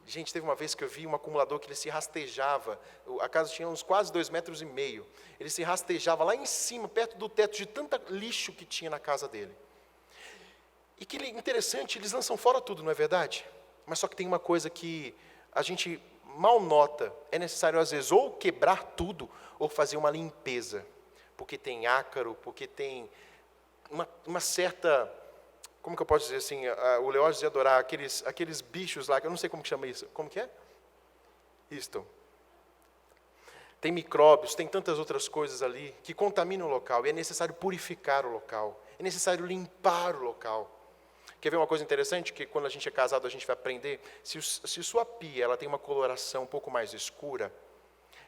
Gente, teve uma vez que eu vi um acumulador que ele se rastejava, a casa tinha uns quase 2,5 metros, ele se rastejava lá em cima, perto do teto, de tanta lixo que tinha na casa dele. E que interessante, eles lançam fora tudo, não é verdade? Mas só que tem uma coisa que a gente mal nota, é necessário às vezes ou quebrar tudo, ou fazer uma limpeza, porque tem ácaro, porque tem uma certa... Como que eu posso dizer assim, o Leógenes ia adorar aqueles bichos lá, que eu não sei como que chama isso. Como que é? Isto. Tem micróbios, tem tantas outras coisas ali que contaminam o local. E é necessário purificar o local. É necessário limpar o local. Quer ver uma coisa interessante? Que quando a gente é casado a gente vai aprender. Se sua pia ela tem uma coloração um pouco mais escura,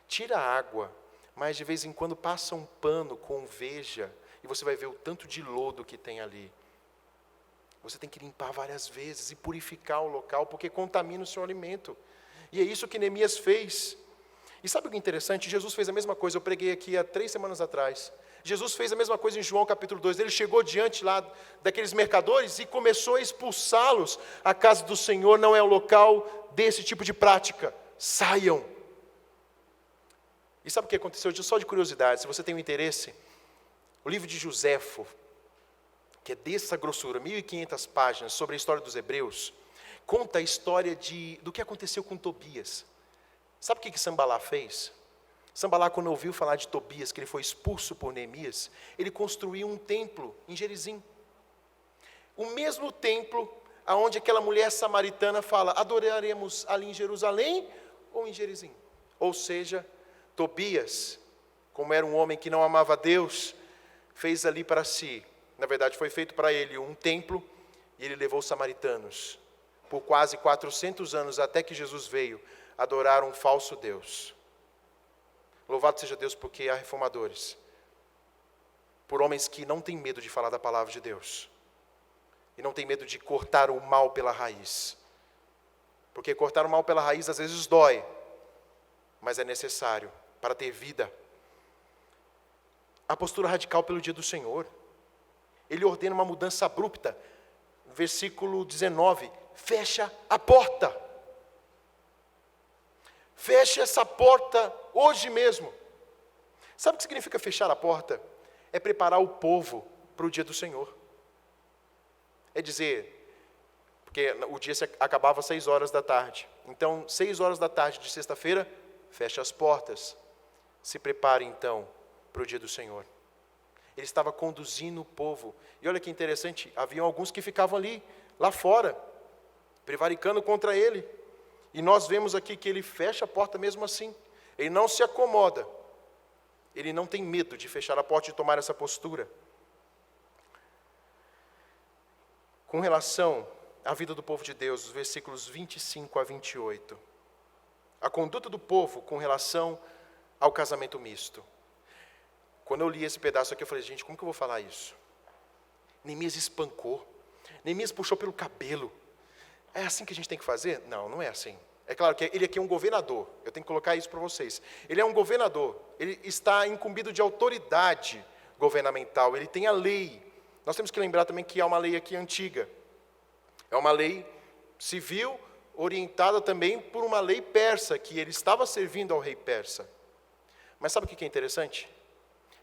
tira a água, mas de vez em quando passa um pano com veja, e você vai ver o tanto de lodo que tem ali. Você tem que limpar várias vezes e purificar o local, porque contamina o seu alimento. E é isso que Neemias fez. E sabe o que é interessante? Jesus fez a mesma coisa, eu preguei aqui há 3 semanas atrás. Jesus fez a mesma coisa em João capítulo 2. Ele chegou diante lá daqueles mercadores e começou a expulsá-los. A casa do Senhor não é o local desse tipo de prática. Saiam. E sabe o que aconteceu? Só de curiosidade, se você tem um interesse, o livro de Joséfo, que é dessa grossura, 1.500 páginas, sobre a história dos hebreus, conta a história do que aconteceu com Tobias. Sabe o que Sambalá fez? Sambalá, quando ouviu falar de Tobias, que ele foi expulso por Neemias, ele construiu um templo em Gerizim. O mesmo templo onde aquela mulher samaritana fala, adoraremos ali em Jerusalém ou em Gerizim? Ou seja, Tobias, como era um homem que não amava Deus, fez ali para si, na verdade foi feito para ele um templo, e ele levou os samaritanos, por quase 400 anos, até que Jesus veio, adorar um falso Deus. Louvado seja Deus, porque há reformadores, por homens que não têm medo de falar da palavra de Deus, e não têm medo de cortar o mal pela raiz, porque cortar o mal pela raiz às vezes dói, mas é necessário para ter vida. A postura radical pelo dia do Senhor, ele ordena uma mudança abrupta. Versículo 19, fecha a porta. Feche essa porta hoje mesmo. Sabe o que significa fechar a porta? É preparar o povo para o dia do Senhor. É dizer, porque o dia acabava às 6 horas da tarde. Então, 6 horas da tarde de sexta-feira, fecha as portas. Se prepare então para o dia do Senhor. Ele estava conduzindo o povo. E olha que interessante, haviam alguns que ficavam ali, lá fora, prevaricando contra ele. E nós vemos aqui que ele fecha a porta mesmo assim. Ele não se acomoda. Ele não tem medo de fechar a porta e tomar essa postura. Com relação à vida do povo de Deus, os versículos 25 a 28. A conduta do povo com relação ao casamento misto. Quando eu li esse pedaço aqui, eu falei, gente, como que eu vou falar isso? Neemias espancou. Neemias puxou pelo cabelo. É assim que a gente tem que fazer? Não, não é assim. É claro que ele aqui é um governador. Eu tenho que colocar isso para vocês. Ele é um governador. Ele está incumbido de autoridade governamental. Ele tem a lei. Nós temos que lembrar também que há uma lei aqui antiga. É uma lei civil, orientada também por uma lei persa, que ele estava servindo ao rei persa. Mas sabe o que é interessante?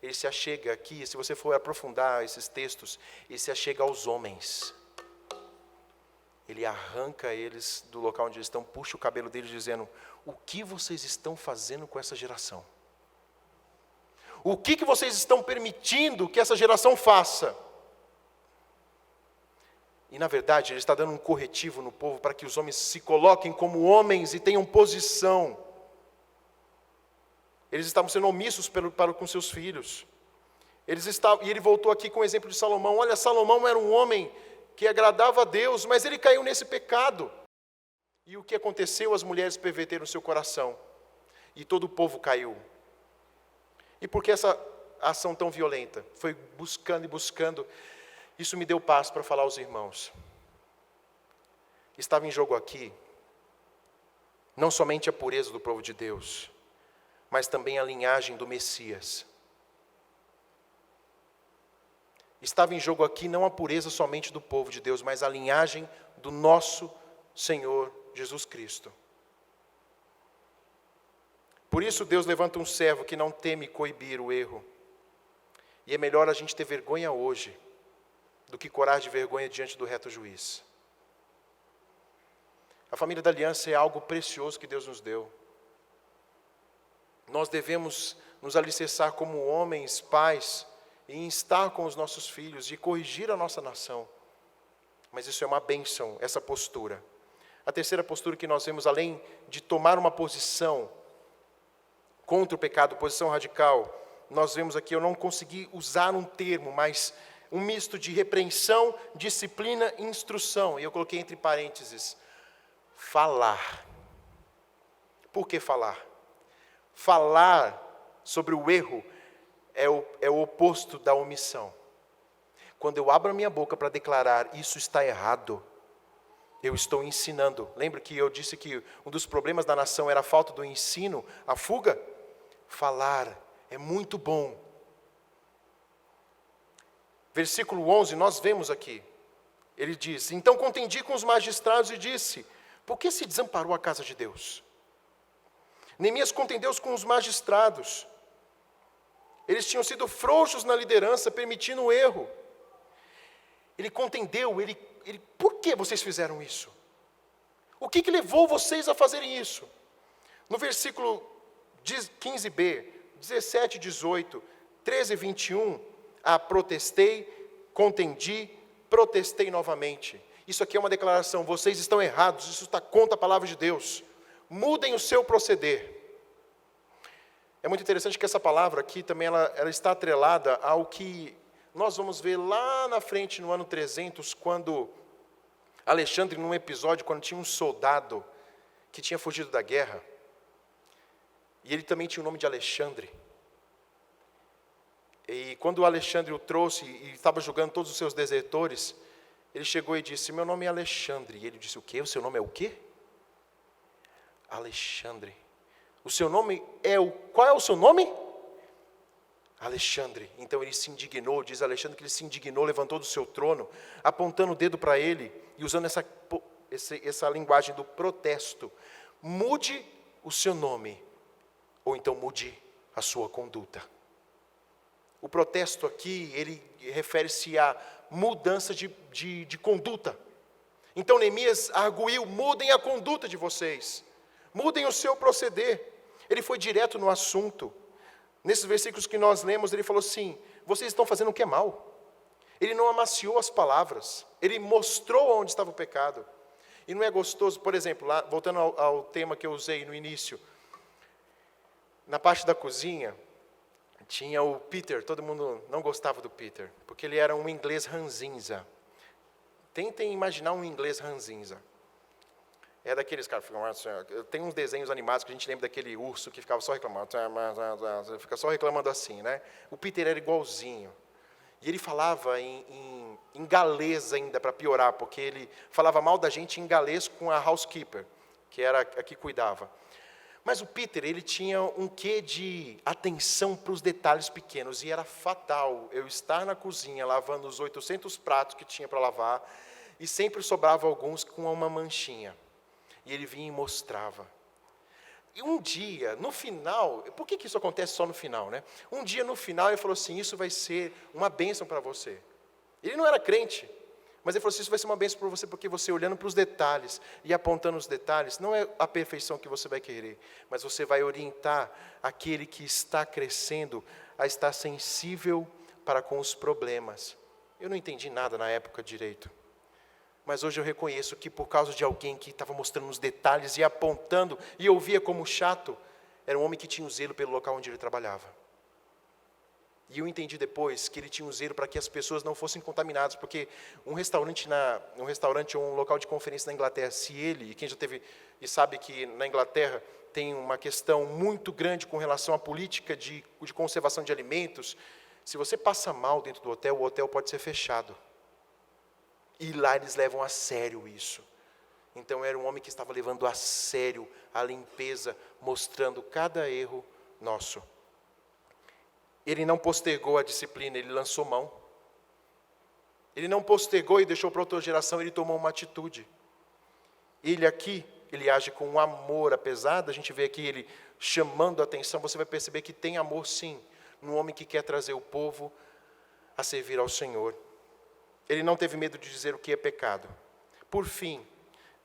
Ele se achega aqui, se você for aprofundar esses textos, ele se achega aos homens. Ele arranca eles do local onde eles estão, puxa o cabelo deles dizendo, o que vocês estão fazendo com essa geração? O que vocês estão permitindo que essa geração faça? E na verdade ele está dando um corretivo no povo para que os homens se coloquem como homens e tenham posição. Eles estavam sendo omissos para com seus filhos. E ele voltou aqui com o exemplo de Salomão. Olha, Salomão era um homem que agradava a Deus, mas ele caiu nesse pecado. E o que aconteceu? As mulheres perverteram o seu coração. E todo o povo caiu. E por que essa ação tão violenta? Foi buscando e buscando. Isso me deu paz para falar aos irmãos. Estava em jogo aqui, não somente a pureza do povo de Deus, mas também a linhagem do Messias. Estava em jogo aqui não a pureza somente do povo de Deus, mas a linhagem do nosso Senhor Jesus Cristo. Por isso Deus levanta um servo que não teme coibir o erro. E é melhor a gente ter vergonha hoje, do que corar de vergonha diante do reto juiz. A família da aliança é algo precioso que Deus nos deu. Nós devemos nos alicerçar como homens, pais, em estar com os nossos filhos e corrigir a nossa nação. Mas isso é uma bênção, essa postura. A terceira postura que nós vemos, além de tomar uma posição contra o pecado, posição radical, nós vemos aqui, eu não consegui usar um termo, mas um misto de repreensão, disciplina e instrução. E eu coloquei entre parênteses, falar. Por que falar? Falar sobre o erro é o oposto da omissão. Quando eu abro a minha boca para declarar, isso está errado, eu estou ensinando. Lembra que eu disse que um dos problemas da nação era a falta do ensino, a fuga? Falar é muito bom. Versículo 11, nós vemos aqui. Ele diz, então contendi com os magistrados e disse, por que se desamparou a casa de Deus? Neemias contendeu com os magistrados. Eles tinham sido frouxos na liderança, permitindo o erro. Ele contendeu, por que vocês fizeram isso? O que levou vocês a fazerem isso? No versículo 15b, 17, 18, 13 e 21, protestei, contendi, protestei novamente. Isso aqui é uma declaração, vocês estão errados, isso está contra a palavra de Deus. Mudem o seu proceder. É muito interessante que essa palavra aqui também ela está atrelada ao que nós vamos ver lá na frente, no ano 300, quando Alexandre, num episódio, quando tinha um soldado que tinha fugido da guerra, e ele também tinha o nome de Alexandre. E quando Alexandre o trouxe e estava julgando todos os seus desertores, ele chegou e disse, meu nome é Alexandre. E ele disse, o quê? O seu nome é o quê? Alexandre. O seu nome é qual é o seu nome? Alexandre. Então ele se indignou, diz Alexandre que ele se indignou, levantou do seu trono, apontando o dedo para ele e usando essa linguagem do protesto. Mude o seu nome, ou então mude a sua conduta. O protesto aqui, ele refere-se à mudança de conduta. Então Neemias arguiu, mudem a conduta de vocês, mudem o seu proceder. Ele foi direto no assunto. Nesses versículos que nós lemos, ele falou assim, vocês estão fazendo o que é mal. Ele não amaciou as palavras, ele mostrou onde estava o pecado. E não é gostoso, por exemplo, lá, voltando ao tema que eu usei no início, na parte da cozinha, tinha o Peter, todo mundo não gostava do Peter, porque ele era um inglês ranzinza. Tentem imaginar um inglês ranzinza. É daqueles caras que ficam assim, tem uns desenhos animados que a gente lembra daquele urso que ficava só reclamando, fica só reclamando assim, né? O Peter era igualzinho. E ele falava em galês ainda, para piorar, porque ele falava mal da gente em galês com a housekeeper, que era a que cuidava. Mas o Peter, ele tinha um quê de atenção para os detalhes pequenos, e era fatal eu estar na cozinha lavando os 800 pratos que tinha para lavar, e sempre sobrava alguns com uma manchinha. E ele vinha e mostrava. E um dia, no final, por que isso acontece só no final, né? Um dia no final ele falou assim, isso vai ser uma bênção para você. Ele não era crente, mas ele falou assim, isso vai ser uma bênção para você, porque você olhando para os detalhes e apontando os detalhes, não é a perfeição que você vai querer, mas você vai orientar aquele que está crescendo a estar sensível para com os problemas. Eu não entendi nada na época direito. Mas hoje eu reconheço que por causa de alguém que estava mostrando os detalhes e apontando, e eu via como chato, era um homem que tinha um zelo pelo local onde ele trabalhava. E eu entendi depois que ele tinha um zelo para que as pessoas não fossem contaminadas, porque um restaurante ou um local de conferência na Inglaterra, se ele, e quem já teve e sabe que na Inglaterra tem uma questão muito grande com relação à política de conservação de alimentos, se você passa mal dentro do hotel, o hotel pode ser fechado. E lá eles levam a sério isso. Então era um homem que estava levando a sério a limpeza, mostrando cada erro nosso. Ele não postergou a disciplina, ele lançou mão. Ele não postergou e deixou para outra geração, ele tomou uma atitude. Ele aqui, ele age com um amor, apesar da gente ver aqui ele chamando a atenção, você vai perceber que tem amor sim, num homem que quer trazer o povo a servir ao Senhor. Ele não teve medo de dizer o que é pecado. Por fim,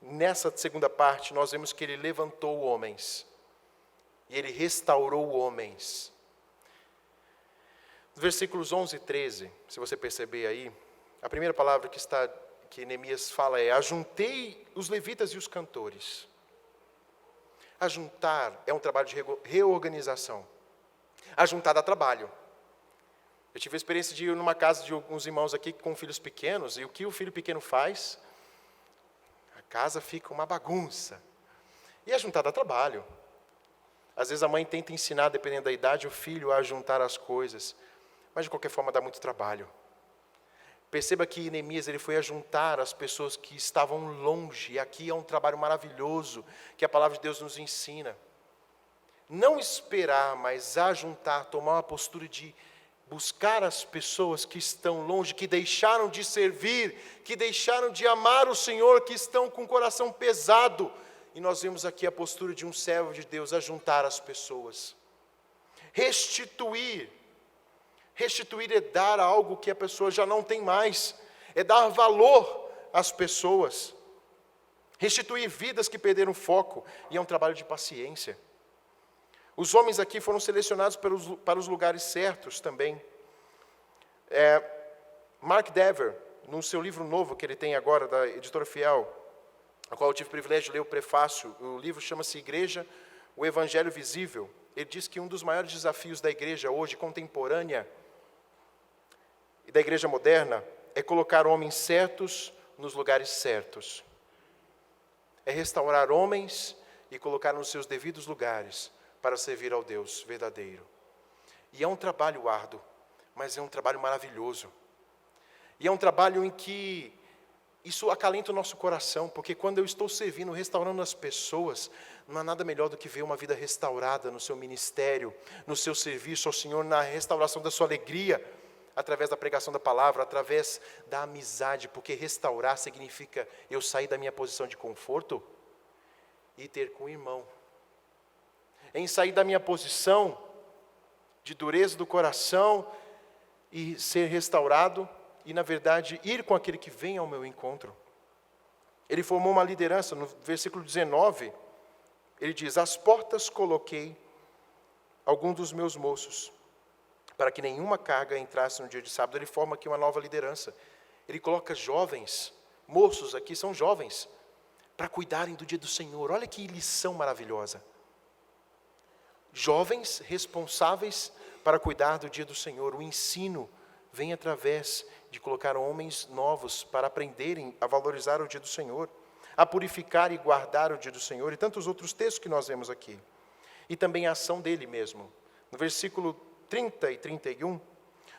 nessa segunda parte, nós vemos que ele levantou homens. E ele restaurou homens. Versículos 11 e 13, se você perceber aí, a primeira palavra que Neemias fala é: ajuntei os levitas e os cantores. Ajuntar é um trabalho de reorganização. Ajuntar dá trabalho. Eu tive a experiência de ir numa casa de alguns irmãos aqui com filhos pequenos, e o que o filho pequeno faz? A casa fica uma bagunça. E ajuntar dá trabalho. Às vezes a mãe tenta ensinar, dependendo da idade, o filho a juntar as coisas. Mas de qualquer forma dá muito trabalho. Perceba que Neemias ele foi ajuntar as pessoas que estavam longe. E aqui é um trabalho maravilhoso que a palavra de Deus nos ensina. Não esperar, mas ajuntar, tomar uma postura de buscar as pessoas que estão longe, que deixaram de servir, que deixaram de amar o Senhor, que estão com o coração pesado. E nós vemos aqui a postura de um servo de Deus, ajuntar as pessoas. Restituir é dar algo que a pessoa já não tem mais, é dar valor às pessoas. Restituir vidas que perderam foco, e é um trabalho de paciência. Os homens aqui foram selecionados para os lugares certos também. Mark Dever, no seu livro novo que ele tem agora, da Editora Fiel, a qual eu tive o privilégio de ler o prefácio, o livro chama-se Igreja, o Evangelho Visível. Ele diz que um dos maiores desafios da igreja hoje, contemporânea, e da igreja moderna, é colocar homens certos nos lugares certos. É restaurar homens e colocar nos seus devidos lugares para servir ao Deus verdadeiro. E é um trabalho árduo, mas é um trabalho maravilhoso. E é um trabalho em que isso acalenta o nosso coração, porque quando eu estou servindo, restaurando as pessoas, não há nada melhor do que ver uma vida restaurada no seu ministério, no seu serviço ao Senhor, na restauração da sua alegria, através da pregação da palavra, através da amizade, porque restaurar significa eu sair da minha posição de conforto e ter com o irmão. Em sair da minha posição de dureza do coração e ser restaurado, e na verdade ir com aquele que vem ao meu encontro. Ele formou uma liderança, no versículo 19, ele diz: às portas coloquei alguns dos meus moços, para que nenhuma carga entrasse no dia de sábado. Ele forma aqui uma nova liderança. Ele coloca jovens, moços aqui são jovens, para cuidarem do dia do Senhor. Olha que lição maravilhosa. Jovens responsáveis para cuidar do dia do Senhor. O ensino vem através de colocar homens novos para aprenderem a valorizar o dia do Senhor, a purificar e guardar o dia do Senhor, e tantos outros textos que nós vemos aqui. E também a ação dele mesmo. No versículo 30 e 31,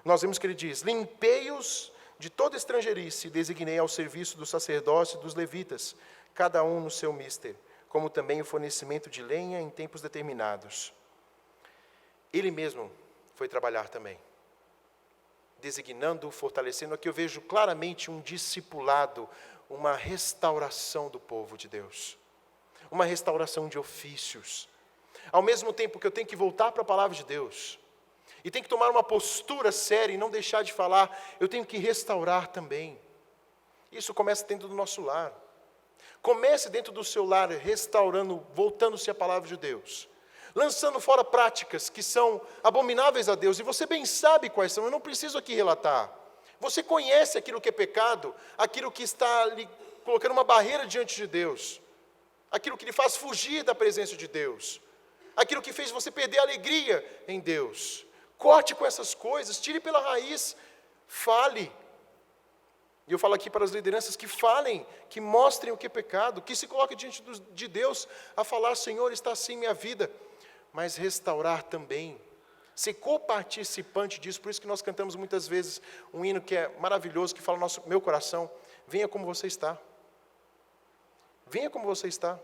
nós vemos que ele diz: limpei-os de toda estrangeirice, e designei ao serviço do sacerdócio e dos levitas, cada um no seu mister, como também o fornecimento de lenha em tempos determinados. Ele mesmo foi trabalhar também, designando, fortalecendo. Aqui eu vejo claramente um discipulado, uma restauração do povo de Deus, uma restauração de ofícios. Ao mesmo tempo que eu tenho que voltar para a palavra de Deus, e tenho que tomar uma postura séria e não deixar de falar, eu tenho que restaurar também. Isso começa dentro do nosso lar. Comece dentro do seu lar, restaurando, voltando-se à palavra de Deus, lançando fora práticas que são abomináveis a Deus, e você bem sabe quais são, eu não preciso aqui relatar. Você conhece aquilo que é pecado, aquilo que está lhe colocando uma barreira diante de Deus, aquilo que lhe faz fugir da presença de Deus. aquilo que fez você perder a alegria em Deus. Corte com essas coisas, tire pela raiz, fale. E eu falo aqui para as lideranças que falem, que mostrem o que é pecado, que se coloquem diante de Deus a falar: Senhor, está assim minha vida, mas restaurar também, ser coparticipante disso. Por isso que nós cantamos muitas vezes um hino que é maravilhoso, que fala no meu coração: venha como você está, venha como você está,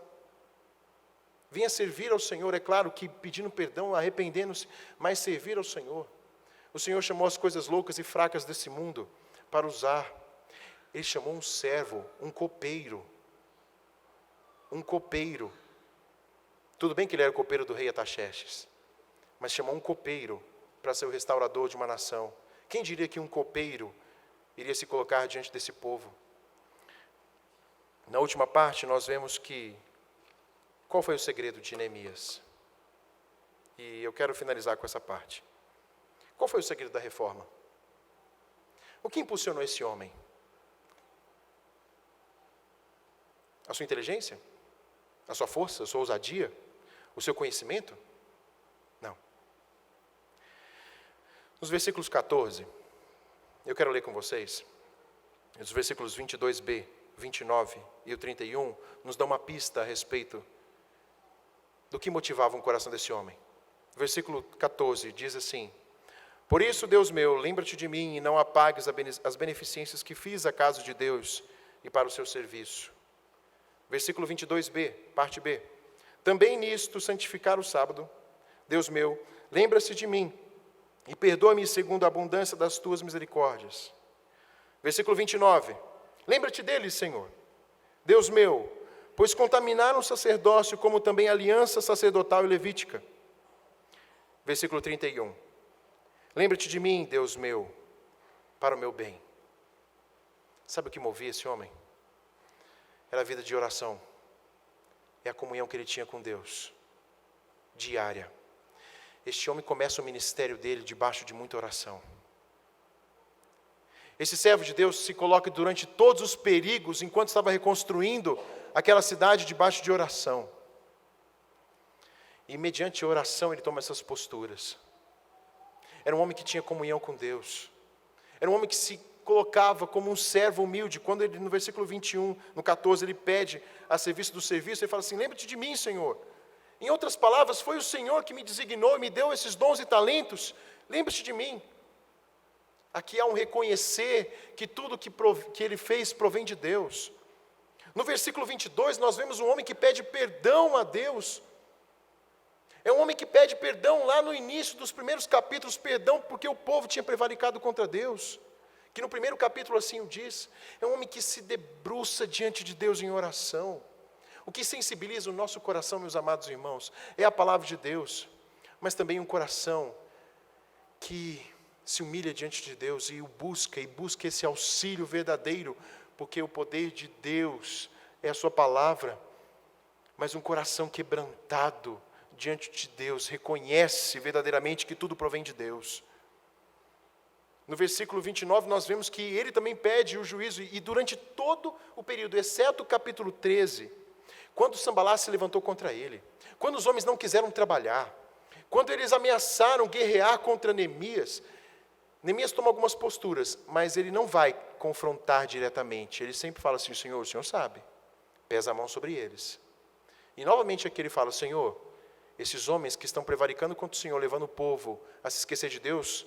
venha servir ao Senhor. É claro que pedindo perdão, arrependendo-se, mas servir ao Senhor. O Senhor chamou as coisas loucas e fracas desse mundo para usar. Ele chamou um servo, um copeiro. Um copeiro. Tudo bem que ele era o copeiro do rei Ataxerxes, mas chamou um copeiro para ser o restaurador de uma nação. Quem diria que um copeiro iria se colocar diante desse povo? Na última parte nós vemos que, qual foi o segredo de Neemias? E eu quero finalizar com essa parte. Qual foi o segredo da reforma? O que impulsionou esse homem? A sua inteligência? A sua força? A sua ousadia? O seu conhecimento? Não. Nos versículos 14, eu quero ler com vocês, os versículos 22b, 29 e o 31, nos dão uma pista a respeito do que motivava o coração desse homem. Versículo 14 diz assim: por isso, Deus meu, lembra-te de mim e não apagues as beneficências que fiz à casa de Deus e para o seu serviço. Versículo 22b, parte B. Também nisto santificar o sábado. Deus meu, lembra-se de mim e perdoa-me segundo a abundância das tuas misericórdias. Versículo 29. Lembra-te deles, Senhor. Deus meu, pois contaminaram o sacerdócio como também a aliança sacerdotal e levítica. Versículo 31. Lembra-te de mim, Deus meu, para o meu bem. Sabe o que movia esse homem? Era a vida de oração. É a comunhão que ele tinha com Deus, diária. Este homem começa o ministério dele debaixo de muita oração. Esse servo de Deus se coloca durante todos os perigos, enquanto estava reconstruindo aquela cidade, debaixo de oração. E mediante a oração ele toma essas posturas. Era um homem que tinha comunhão com Deus. Era um homem que se colocava como um servo humilde. Quando ele, no versículo 21, no 14, ele pede a serviço do serviço, ele fala assim: lembra-te de mim, Senhor. Em outras palavras, foi o Senhor que me designou e me deu esses dons e talentos. Lembra-te de mim. Aqui há um reconhecer que tudo que ele fez provém de Deus. No versículo 22, nós vemos um homem que pede perdão a Deus. É um homem que pede perdão lá no início dos primeiros capítulos, perdão porque o povo tinha prevaricado contra Deus. Que no primeiro capítulo assim o diz. É um homem que se debruça diante de Deus em oração. O que sensibiliza o nosso coração, meus amados irmãos, é a palavra de Deus, mas também um coração que se humilha diante de Deus e busca esse auxílio verdadeiro, porque o poder de Deus é a sua palavra, mas um coração quebrantado diante de Deus, reconhece verdadeiramente que tudo provém de Deus. No versículo 29, nós vemos que ele também pede o juízo, e durante todo o período, exceto o capítulo 13, quando Sambalá se levantou contra ele, quando os homens não quiseram trabalhar, quando eles ameaçaram guerrear contra Neemias, Neemias toma algumas posturas, mas ele não vai confrontar diretamente. Ele sempre fala assim: Senhor, o Senhor sabe, pesa a mão sobre eles. E novamente aqui ele fala: Senhor, esses homens que estão prevaricando contra o Senhor, levando o povo a se esquecer de Deus,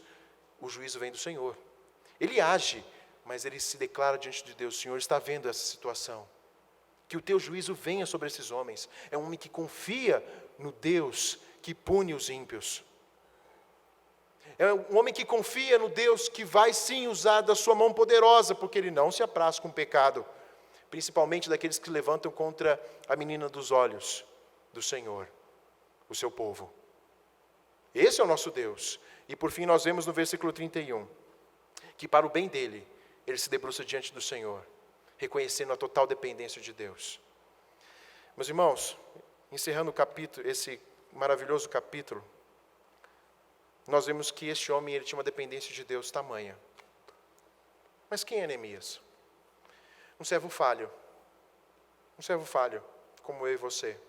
o juízo vem do Senhor. Ele age, mas ele se declara diante de Deus: Senhor, está vendo essa situação, que o teu juízo venha sobre esses homens. É um homem que confia no Deus que pune os ímpios. É um homem que confia no Deus que vai sim usar da sua mão poderosa, porque ele não se apraz com o pecado, principalmente daqueles que levantam contra a menina dos olhos do Senhor, o seu povo. Esse é o nosso Deus. E por fim nós vemos no versículo 31, que para o bem dele, ele se debruça diante do Senhor, reconhecendo a total dependência de Deus. Meus irmãos, encerrando o capítulo, esse maravilhoso capítulo, nós vemos que este homem ele tinha uma dependência de Deus tamanha. Mas quem é Neemias? Um servo falho, como eu e você.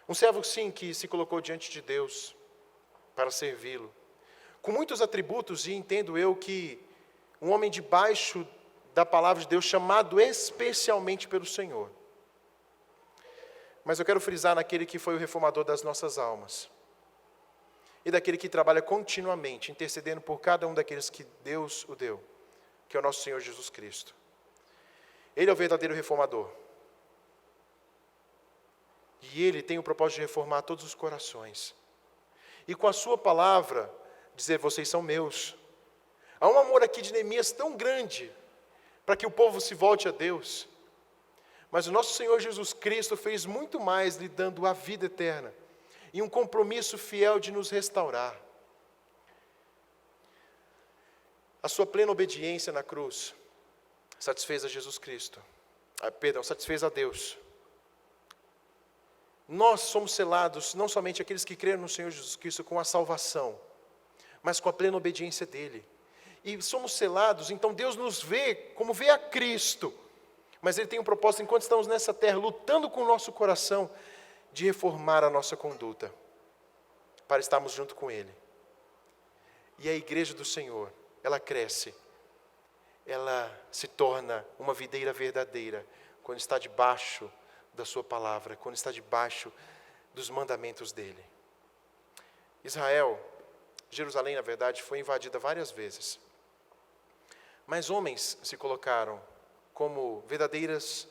Um servo, sim, que se colocou diante de Deus para servi-lo, com muitos atributos, e entendo eu que um homem debaixo da palavra de Deus, chamado especialmente pelo Senhor. Mas eu quero frisar naquele que foi o reformador das nossas almas, e daquele que trabalha continuamente, intercedendo por cada um daqueles que Deus o deu, que é o nosso Senhor Jesus Cristo. Ele é o verdadeiro reformador. E Ele tem o propósito de reformar todos os corações. E com a sua palavra, dizer, vocês são meus. Há um amor aqui de Neemias tão grande, para que o povo se volte a Deus. Mas o nosso Senhor Jesus Cristo fez muito mais, lhe dando a vida eterna, e um compromisso fiel de nos restaurar. A sua plena obediência na cruz satisfez a Jesus Cristo. Satisfez a Deus. Nós somos selados, não somente aqueles que creram no Senhor Jesus Cristo, com a salvação, mas com a plena obediência dEle. E somos selados, então Deus nos vê como vê a Cristo. Mas Ele tem um propósito, enquanto estamos nessa terra, lutando com o nosso coração, de reformar a nossa conduta, para estarmos junto com Ele. E a igreja do Senhor, ela cresce, ela se torna uma videira verdadeira, quando está debaixo da sua palavra, quando está debaixo dos mandamentos dEle. Israel, Jerusalém, na verdade, foi invadida várias vezes. Mas homens se colocaram como verdadeiros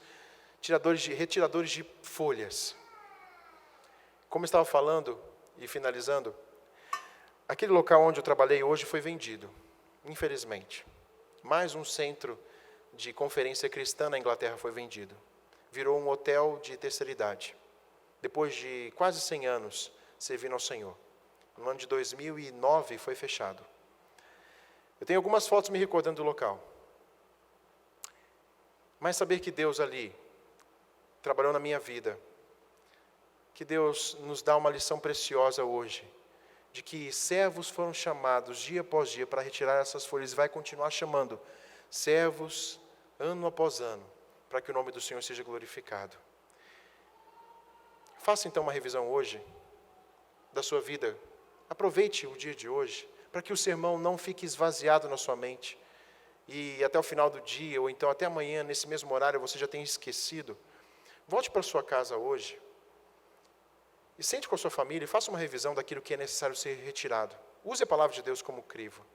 retiradores de folhas. Como eu estava falando e finalizando, aquele local onde eu trabalhei hoje foi vendido, infelizmente. Mais um centro de conferência cristã na Inglaterra foi vendido. Virou um hotel de terceira idade. Depois de quase 100 anos servindo ao Senhor. No ano de 2009 foi fechado. Eu tenho algumas fotos me recordando do local. Mas saber que Deus ali trabalhou na minha vida, que Deus nos dá uma lição preciosa hoje, de que servos foram chamados dia após dia para retirar essas folhas, e vai continuar chamando servos ano após ano, para que o nome do Senhor seja glorificado. Faça então uma revisão hoje da sua vida. Aproveite o dia de hoje, para que o sermão não fique esvaziado na sua mente, e até o final do dia, ou então até amanhã, nesse mesmo horário, você já tenha esquecido. Volte para a sua casa hoje, e sente com a sua família, e faça uma revisão daquilo que é necessário ser retirado. Use a palavra de Deus como crivo.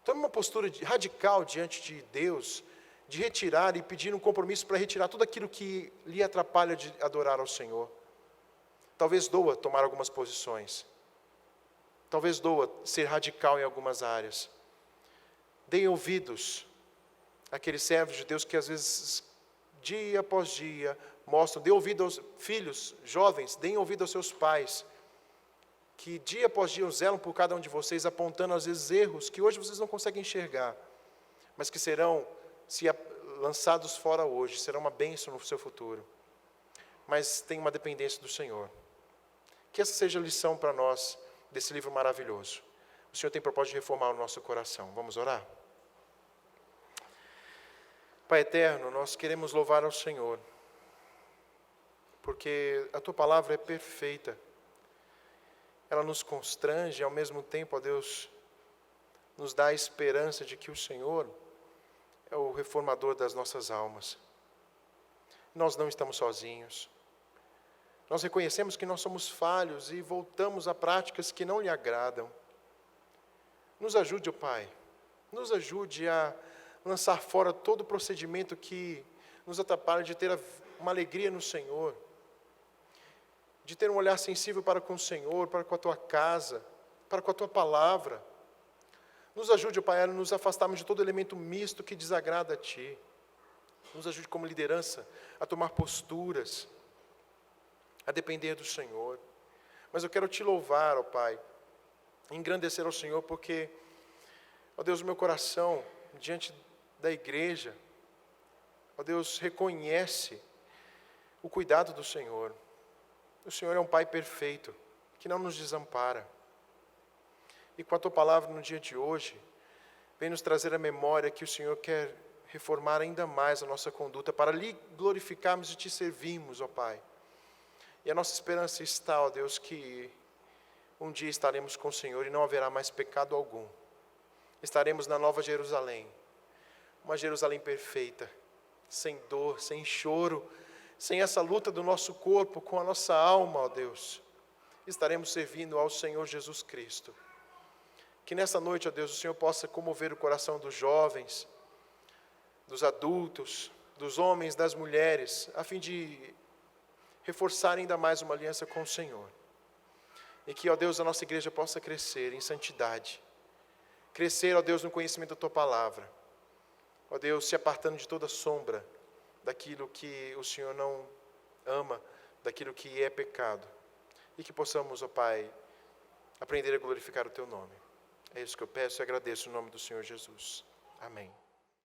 Tome uma postura radical diante de Deus, de retirar e pedir um compromisso para retirar tudo aquilo que lhe atrapalha de adorar ao Senhor. Talvez doa tomar algumas posições. Talvez doa ser radical em algumas áreas. Deem ouvidos àqueles servos de Deus que às vezes, dia após dia, mostram. Dê ouvido aos filhos, jovens, deem ouvido aos seus pais, que dia após dia zelam por cada um de vocês, apontando às vezes erros que hoje vocês não conseguem enxergar, mas que serão, se lançados fora hoje, serão uma bênção no seu futuro. Mas tem uma dependência do Senhor. Que essa seja a lição para nós desse livro maravilhoso. O Senhor tem propósito de reformar o nosso coração. Vamos orar? Pai eterno, nós queremos louvar ao Senhor, porque a Tua palavra é perfeita. Ela nos constrange, ao mesmo tempo, ó Deus, nos dá a esperança de que o Senhor é o reformador das nossas almas. Nós não estamos sozinhos. Nós reconhecemos que nós somos falhos e voltamos a práticas que não lhe agradam. Nos ajude, ó Pai, nos ajude a lançar fora todo o procedimento que nos atrapalha de ter uma alegria no Senhor, de ter um olhar sensível para com o Senhor, para com a Tua casa, para com a Tua palavra. Nos ajude, ó Pai, a nos afastarmos de todo elemento misto que desagrada a Ti. Nos ajude como liderança a tomar posturas, a depender do Senhor. Mas eu quero Te louvar, ó Pai, engrandecer ao Senhor, porque, ó Deus, o meu coração, diante da igreja, ó Deus, reconhece o cuidado do Senhor. O Senhor é um Pai perfeito, que não nos desampara. E com a Tua palavra no dia de hoje, vem nos trazer a memória que o Senhor quer reformar ainda mais a nossa conduta, para lhe glorificarmos e Te servirmos, ó Pai. E a nossa esperança está, ó Deus, que um dia estaremos com o Senhor e não haverá mais pecado algum. Estaremos na Nova Jerusalém, uma Jerusalém perfeita, sem dor, sem choro, sem essa luta do nosso corpo com a nossa alma, ó Deus. Estaremos servindo ao Senhor Jesus Cristo. Que nessa noite, ó Deus, o Senhor possa comover o coração dos jovens, dos adultos, dos homens, das mulheres, a fim de reforçar ainda mais uma aliança com o Senhor. E que, ó Deus, a nossa igreja possa crescer em santidade. Crescer, ó Deus, no conhecimento da Tua Palavra. Ó Deus, se apartando de toda sombra daquilo que o Senhor não ama, daquilo que é pecado. E que possamos, ó Pai, aprender a glorificar o Teu nome. É isso que eu peço e agradeço no nome do Senhor Jesus. Amém.